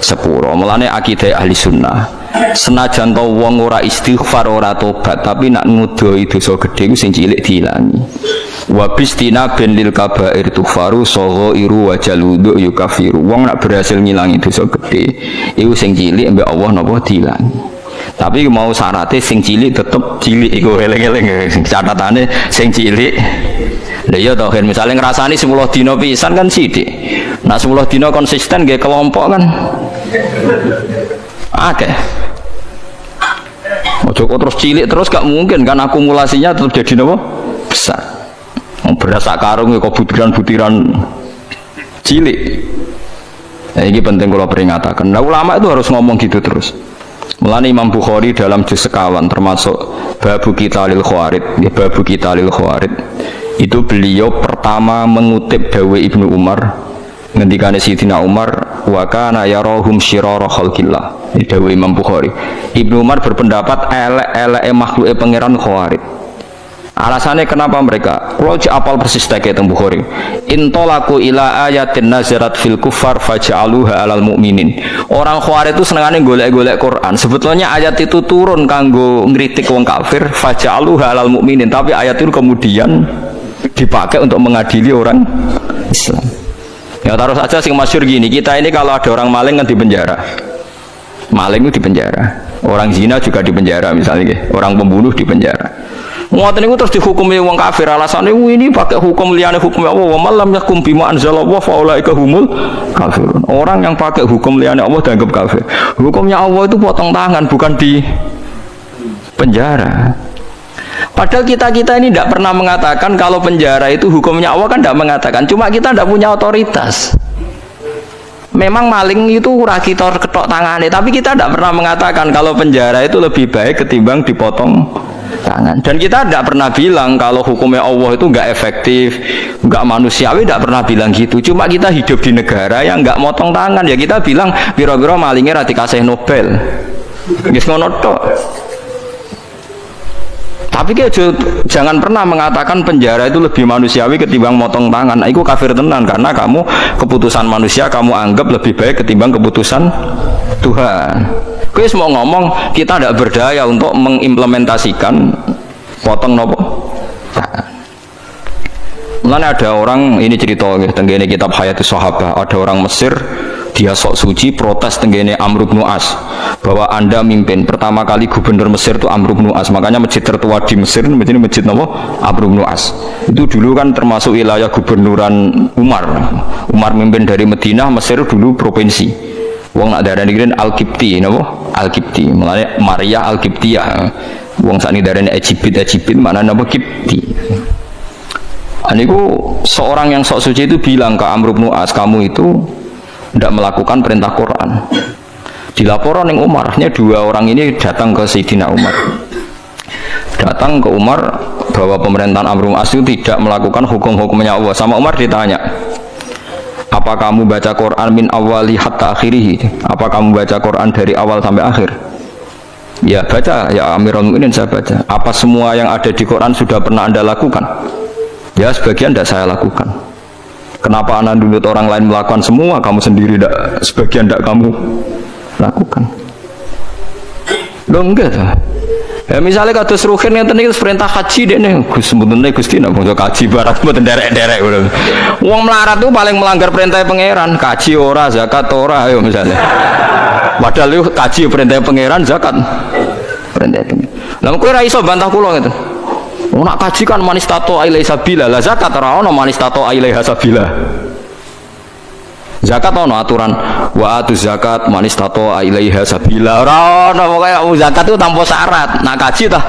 sepuro. Mulane akidah ahli sunnah Senajan to wong ora istighfar ora tobat, tapi nak ngudoi dosa gedhe ku sing cilik diilangi. Wa bistina bin lil kabair tufaru saghairu wa jaludu yukafiru. Wong nak berhasil ngilangi dosa gedhe, iku sing cilik mbek Allah napa diilangi. Tapi mau syaratnya sing cilik tetep cilik iku eling-eling catatane sing cilik. Lha iya to kan misale ngrasani 10 dina pisan kan sithik. Nak 10 dina konsisten nggih kelompok kan. Akeh. Ojo kok terus cilik terus gak mungkin kan akumulasinya tetap jadi napa? Besar. Beras sak karung kok butiran-butiran cilik. Nah, ini penting kalau peringatakan. Nah, ulama itu harus ngomong gitu terus. Mulane Imam Bukhari dalam juz sekawan termasuk babu qitalil khawarid, babu qitalil khawarid. Itu beliau pertama mengutip dawuh Ibnu Umar ngendikane Sayyidina Umar wa kana yarahum syirara khalqillah. Dawuh Imam Bukhari. Ibnu Umar berpendapat elek-eleke makhluke pangeran khawarid. Alasannya kenapa mereka? Kalau apal persis teke teng Bukhari. Intolaku ila ayatin nazarat fil kufar faj'aluha alal mu'minin. Orang khawarij itu senengane golek-golek Quran. Sebetulnya ayat itu turun kanggo ngritik wong kafir, faj'aluha alal mu'minin, tapi ayat itu kemudian dipakai untuk mengadili orang Islam. Ya taruh saja sing masyhur gini, kita ini kalau ada orang maling kan di penjara. Maling itu di penjara. Orang zina juga di penjara misalnya, orang pembunuh di penjara. Ngoten niku terus dihukumi wong kafir alasane ini pakai hukum liyane hukum Allah wa malam yakum bima anzalallah fa ulaika humul kafirun. Orang yang pakai hukum liyane Allah dianggap kafir. Hukumnya Allah itu potong tangan bukan di penjara. Padahal kita ini tidak pernah mengatakan kalau penjara itu hukumnya Allah kan tidak mengatakan. Cuma kita tidak punya otoritas. Memang maling itu ora kita ketok tangane, tapi kita tidak pernah mengatakan kalau penjara itu lebih baik ketimbang dipotong tangan. Dan kita tidak pernah bilang kalau hukumnya Allah itu nggak efektif, nggak manusiawi, tidak pernah bilang gitu. Cuma kita hidup di negara yang nggak motong tangan, ya kita bilang biro-biro malingnya ra dikasih Nobel. Wis ngono tok. Tapi jangan pernah mengatakan penjara itu lebih manusiawi ketimbang motong tangan. Nah, itu kafir tenan karena kamu keputusan manusia kamu anggap lebih baik ketimbang keputusan Tuhan. Kowe mau ngomong kita tidak berdaya untuk mengimplementasikan potong nopo. Mulanya ada orang ini cerita tenggene kitab Hayatus Sahabah, ada orang Mesir dia sok suci protes tenggene Amr bin As bahwa Anda mimpin pertama kali gubernur Mesir itu Amr bin As, makanya masjid tertua di Mesir ini masjid nopo Amr bin As. Itu dulu kan termasuk wilayah gubernuran Umar. Umar mimpin dari Madinah, Mesir dulu provinsi. Wong nak darani kene Al-Qibti napa? Al-Qibti. Mulane Maria Al-Qibtiyah. Wong sakniki darani Egypt mana napa Qibti. Aniku seorang yang sok suci itu bilang ke Amr bin As, kamu itu tidak melakukan perintah Quran. Dilaporan yang Umarnya dua orang ini datang ke Sayyidina Umar. Datang ke Umar bahwa pemerintahan Amr bin As itu tidak melakukan hukum-hukumnya Allah. Sama Umar ditanya, apa kamu baca Quran min awali hatta akhirih? Apa kamu baca Quran dari awal sampai akhir? Ya baca, ya Amirul Mukminin saya baca. Apa semua yang ada di Quran sudah pernah Anda lakukan? Ya sebagian tidak saya lakukan. Kenapa Anda nuntut orang lain melakukan semua, kamu sendiri tidak, sebagian tidak kamu lakukan? Loh enggak lah. Ya misalnya kata Ruhin yang tadi perintah haji deh nih, Gus sebetulnya Gusti nak mau kaji barat buat derek-derek udah. Uang melarat tuh paling melanggar perintah pangeran, kaji ora, zakat ora, ayo misalnya. Padahal lu kaji perintah pangeran, zakat perintah pangeran. Lalu kau raiso bantah pulau gitu. Nak kaji kan manis tato ailai sabila, lah zakat ora ono manis tato ailai sabila. Zakat ono aturan wa atu zakat manis tato ilaiha sabila. Ora ono pokoke zakat itu tanpa syarat. Nak kaji tah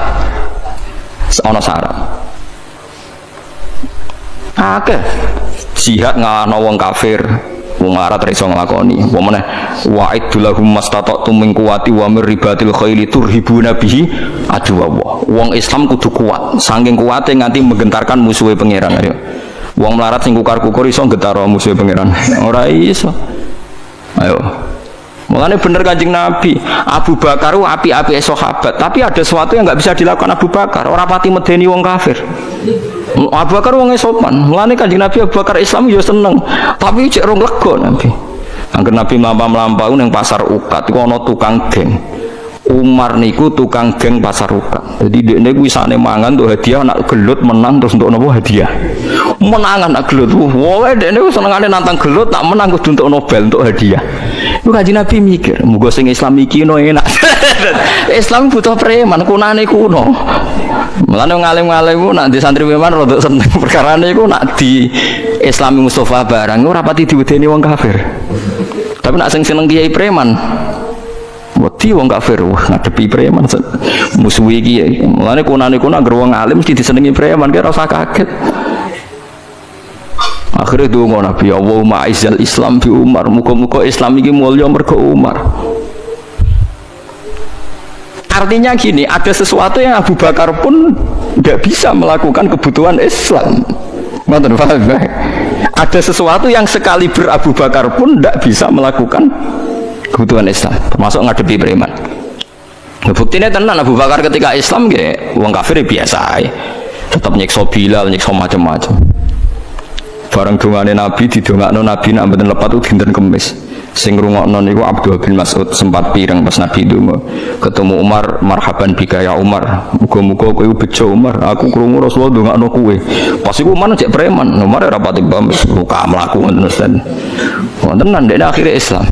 ono syarat. Akeh jihad ngano wong kafir, wong larat ra iso nglakoni. Apa meneh wa'idulahum mastata'tum min quwwati wa mir ribatil khaili turhibuna bihi aduwallah. Wong Islam kudu kuat, saking kuate nganti menggentarkan musuhe pangeran. Ayo. Wong melarat sing kukar-kukur iso nggetaro musuhe pangeran. Ora iso. Ayo. Mulane bener Kanjeng Nabi, Abu Bakar ku api-api sahabat, tapi ada sesuatu yang enggak bisa dilakukan Abu Bakar, ora pati medeni wong kafir. Abu Bakar wong sopan. Mulane Kanjeng Nabi Abu Bakar Islam yo seneng, tapi cek rong lega Nabi. Angger Nabi mlampah-mlampah ning pasar Ukat iku ana tukang geng. Umar niku tukang geng pasar ruka. Jadi dekne kuwi isane mangan untuk hadiah, nak gelut menang terus untuk nopo hadiah. Menangan nak gelut. Wah, dekne ku senengane nantang gelut, tak menang kudu untuk Nobel untuk hadiah. Iku Kanjeng Nabi mikir, muga sing Islam iki no enak. Islam butuh preman, kunane kuno. Mulane ngalim-ngalim ku nak di santri preman rada seneng perkarane iku nak di Islami Mustafa barang ora pati diwedeni wong kafir. Tapi nak sing seneng kiai preman wedi wong kafir, wah ngadepi preman musuhi iki. Mulane kunane kuna anggere wong alim mesti disenengi preman, kira ora usah kaget. Akhirnya donga Nabi, Allahumma aizal Islam bi Umar, muga-muga Islam iki mulya mergo Umar. Artinya gini, ada sesuatu yang Abu Bakar pun tidak bisa melakukan kebutuhan Islam. Ngoten paham? Ada sesuatu yang sekali Abu Bakar pun tidak bisa melakukan kebutuhan Islam, termasuk ngadepi preman. Buktinya tenan Abu Bakar ketika Islam nggih wong kafir biasa ae. Tetap nyiksa Bilal, nyiksa macam-macam. Bareng dongane Nabi didongakno Nabi nek mboten lepat itu dinten Kamis. Sing ngrungokno niku Abdullah bin Mas'ud sempat pireng pas Nabi donga. Ketemu Umar, marhaban bika ya Umar. Muga-muga kowe bejo Umar. Aku krungu Rasulullah ndongakno kowe. Pas iku Umar cek preman, Umar ora pati bamis luka mlaku ngoten Ustaz. Wonten nang dene akhire Islam.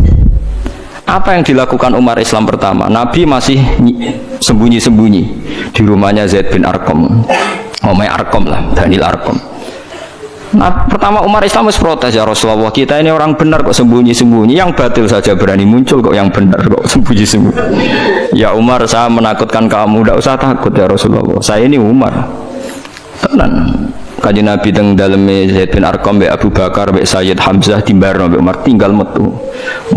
Apa yang dilakukan Umar Islam pertama? Nabi masih sembunyi-sembunyi di rumahnya Zaid bin Arqam. Omai Arqam lah, Daniel Arqam. Nah, pertama Umar Islam harus protes, ya Rasulullah, kita ini orang benar kok sembunyi-sembunyi, yang batil saja berani muncul kok yang benar kok sembunyi-sembunyi. Ya Umar, saya menakutkan kamu, tidak usah takut ya Rasulullah, saya ini Umar. Tenan. Kanjeng Nabi teng daleme Zaid bin Arqam be Abu Bakar be Sayyid Hamzah timbarno be Umar tinggal metu.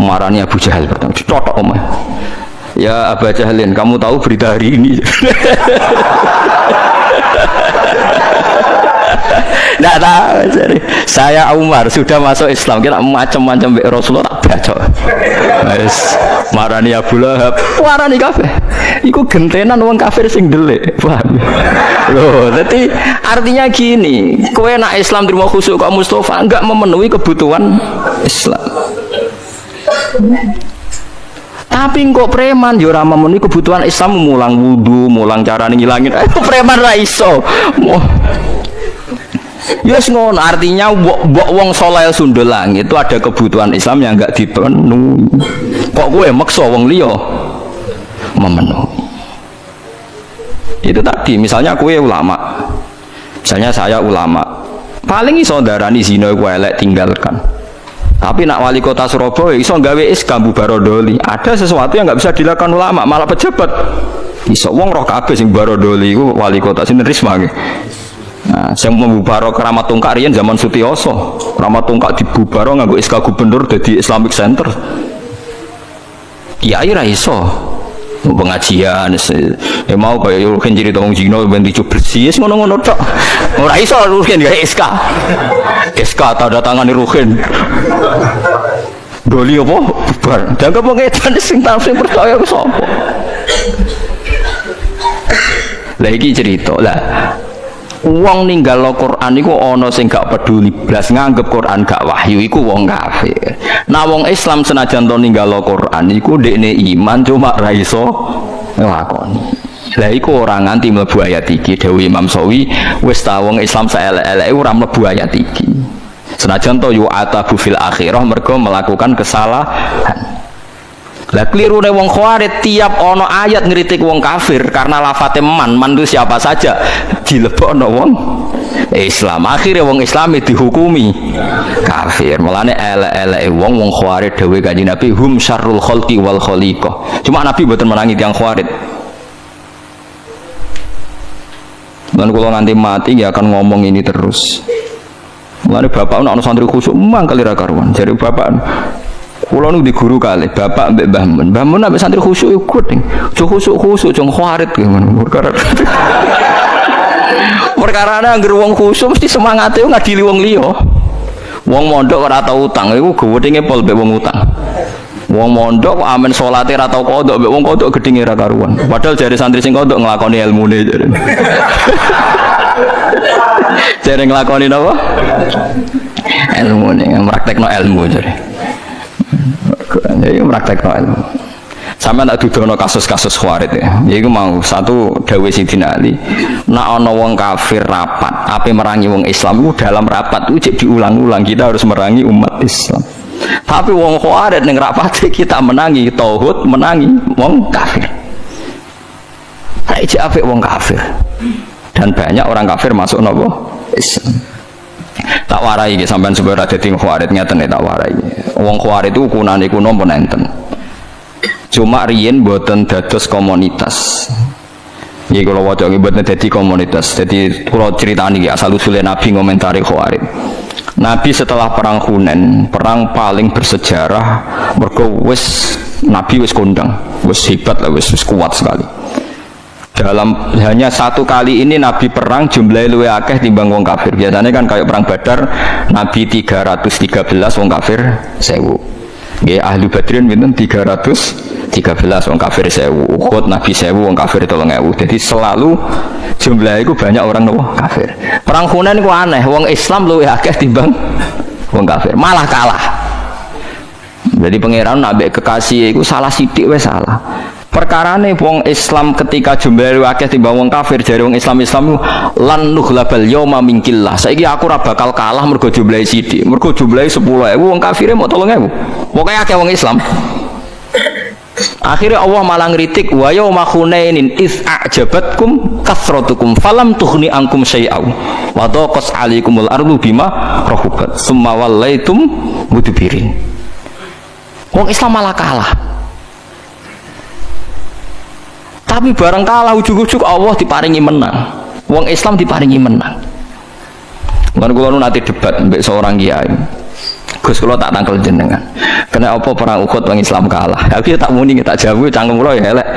Marani Abu Jahal pertama ditotok omah. Ya Abu Jahalin, kamu tahu berita hari ini? Nggak tahu, saya Umar sudah masuk Islam, kita macam-macam Rasulullah tak baca. Wes marani Abu Lahab, marani kafir. Iku gentenan wong kafir sing delik. Paham? Loh, jadi artinya gini, kowe nak Islam terima khusyuk kok Mustafa enggak memenuhi kebutuhan Islam. Tapi kok preman yo ora memenuhi kebutuhan Islam, mulang wudu, mulang cara ngilangin. Preman ra iso. Yes ngono, artinya wong soleh sundul langit itu ada kebutuhan Islam yang enggak dipenuhi. Kok kowe maksa wong liya memenuhi? Itu tadi, misalnya kowe ulama. Misalnya saya ulama. Paling iso ndarani zina kowe elek tinggalkan. Tapi nak wali kota Surabaya iso gawe SK bubarodoli. Ada sesuatu yang enggak bisa dilakukan ulama, malah pejabat. Iso wong roh kabeh sing barodoli iku wali kota sinten Risma nggih. Nah, yang membubaro keramat tungkak riyen zaman Sutioso, keramat tungkak dibubaro nganggo SK gubernur dadi Islamic Center. Kiai ra iso pengajian mau kaya rugen cerita wong Cina ben dicup bersih ngono-ngono tok. Ora iso rugen gawe SK. SK tanda tangane rugen. Doli apa bubar. Dianggap wong edan sing sing percaya ku sapa. Lah iki cerita lah. Wong ninggal Al-Qur'an iku ana sing gak peduli blas nganggep Qur'an gak wahyu iku wong kafir. Nah wong Islam senajan to ninggal Al-Qur'an iku ndekne iman cuma ra iso nglakoni. Lah iku ora nganti mlebu ayat iki dawuh Imam Sawi wis ta wong Islam saelek-eleke ora mlebu ayat iki. Senajan to yu atabu fil akhirah mergo melakukan kesalahan. Lah klirune wong Khawarij tiap ana ayat ngritik wong kafir karena lafate man itu siapa saja dilebokno wong Islam. Akhirnya wong Islam dihukumi kafir. Mulane elek-eleke wong Khawarij dawuh Kanjeng Nabi hum syarrul khalqi wal khaliqah. Cuma Nabi mboten menangi tiyang Khawarij. Lan kula nganti mati ya akan ngomong ini terus. Mulane bapak ana santri khusyuk mangkali ra karuan. Jare bapak kula nu di guru kali, bapak mbek Mbah Mun. Mbah Mun ambek santri khusyuk iku kuting. Jo khusyuk jong Khawarij ngono. Perkarane anggere wong khusyuk mesti semangate ngadili wong liya. Wong mondok ora tau utang iku gedhinge pol mbek wong utang. Wong mondok kok amen salate ora tau kodok mbek wong kodok gedhinge ra karuan. Padahal jare santri sing kodok nglakoni ilmune jare. Jare nglakoni napa? Ilmune, praktekno ilmu jare. Jadi praktek ilmu. Sampeyan tak dudono kasus-kasus Khawarij ya. Iku mau satu dawuh Sidina Ali. Nek ana wong kafir rapat, ape merangi wong Islam itu dalam rapat itu diulang-ulang kita harus merangi umat Islam. Tapi wong Khawarij ning rapat kita menangi tauhid, menangi wong kafir. Saiki apik wong kafir. Dan banyak orang kafir masuk nopo Islam. Tak warai iki sampean sebab dadi Khawarij ngeten tak warai. Wong Khawarij itu ukunane kuno pun enten. Cuma riyen mboten dados komunitas. Iki kula waca iki mboten dadi komunitas. Jadi kula critani iki asal usule Nabi ngomentari Khawarij. Nabi setelah perang Hunain, perang paling bersejarah mergo wis Nabi wis kondang, wis hebat lah, wis kuat sekali. Dalam hanya satu kali ini Nabi perang jumlahnya luwih akeh timbang wong kafir. Biasanya kan kayak perang Badar Nabi 313 wong kafir 1000. Nggih ahli Badrin pinten 313 wong kafir 1000. Uhud Nabi 1000 wong kafir 3000. Jadi selalu jumlahnya itu banyak orang nopo kafir. Perang Hunain ku aneh, wong Islam luwih akeh timbang wong kafir, malah kalah. Jadi pangeran nabi kekasih itu salah sidik wes salah. Perkarane wong Islam ketika jumlah akeh timbang wong kafir jare wong Islam lan nughlabal yauma minkillah. Saiki aku ora bakal kalah mergo jumlahe sithik. Mergo jumlahe 10.000 wong kafire mau 3.000. Pokoke akeh wong Islam. Akhirnya Allah malah ngritik wa yauma Hunainin iz a'jabatkum kasratukum falam tughni ankum syai'aw wa daqas 'alaikumul ardu bima rahubat summa wallaitum mudbirin. Wong Islam malah kalah. Tapi bareng kalah ujug-ujug Allah diparingi menang. Wong Islam diparingi menang. Kan kula nu nate debat mbek seorang kiai. Gus kula tak tangkel jenengan. Kena apa perang Uhud wong Islam kalah. Aku tak muni tak jawab cangkem kula ya elek.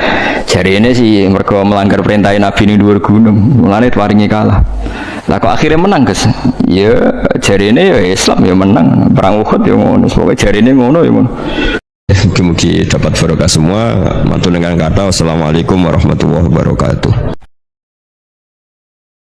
Jarine sih mergo melanggar perintah Nabi ning dhuwur gunung. Mulane diparingi kalah. Lah kok akhirnya menang, Gus? Ya jarine ya Islam ya menang. Perang Uhud ya ngono. Pokoke jarine ngono ya ngono. Mugi-mugi dapat barokah semua. Matur dengan kata wassalamualaikum warahmatullahi wabarakatuh.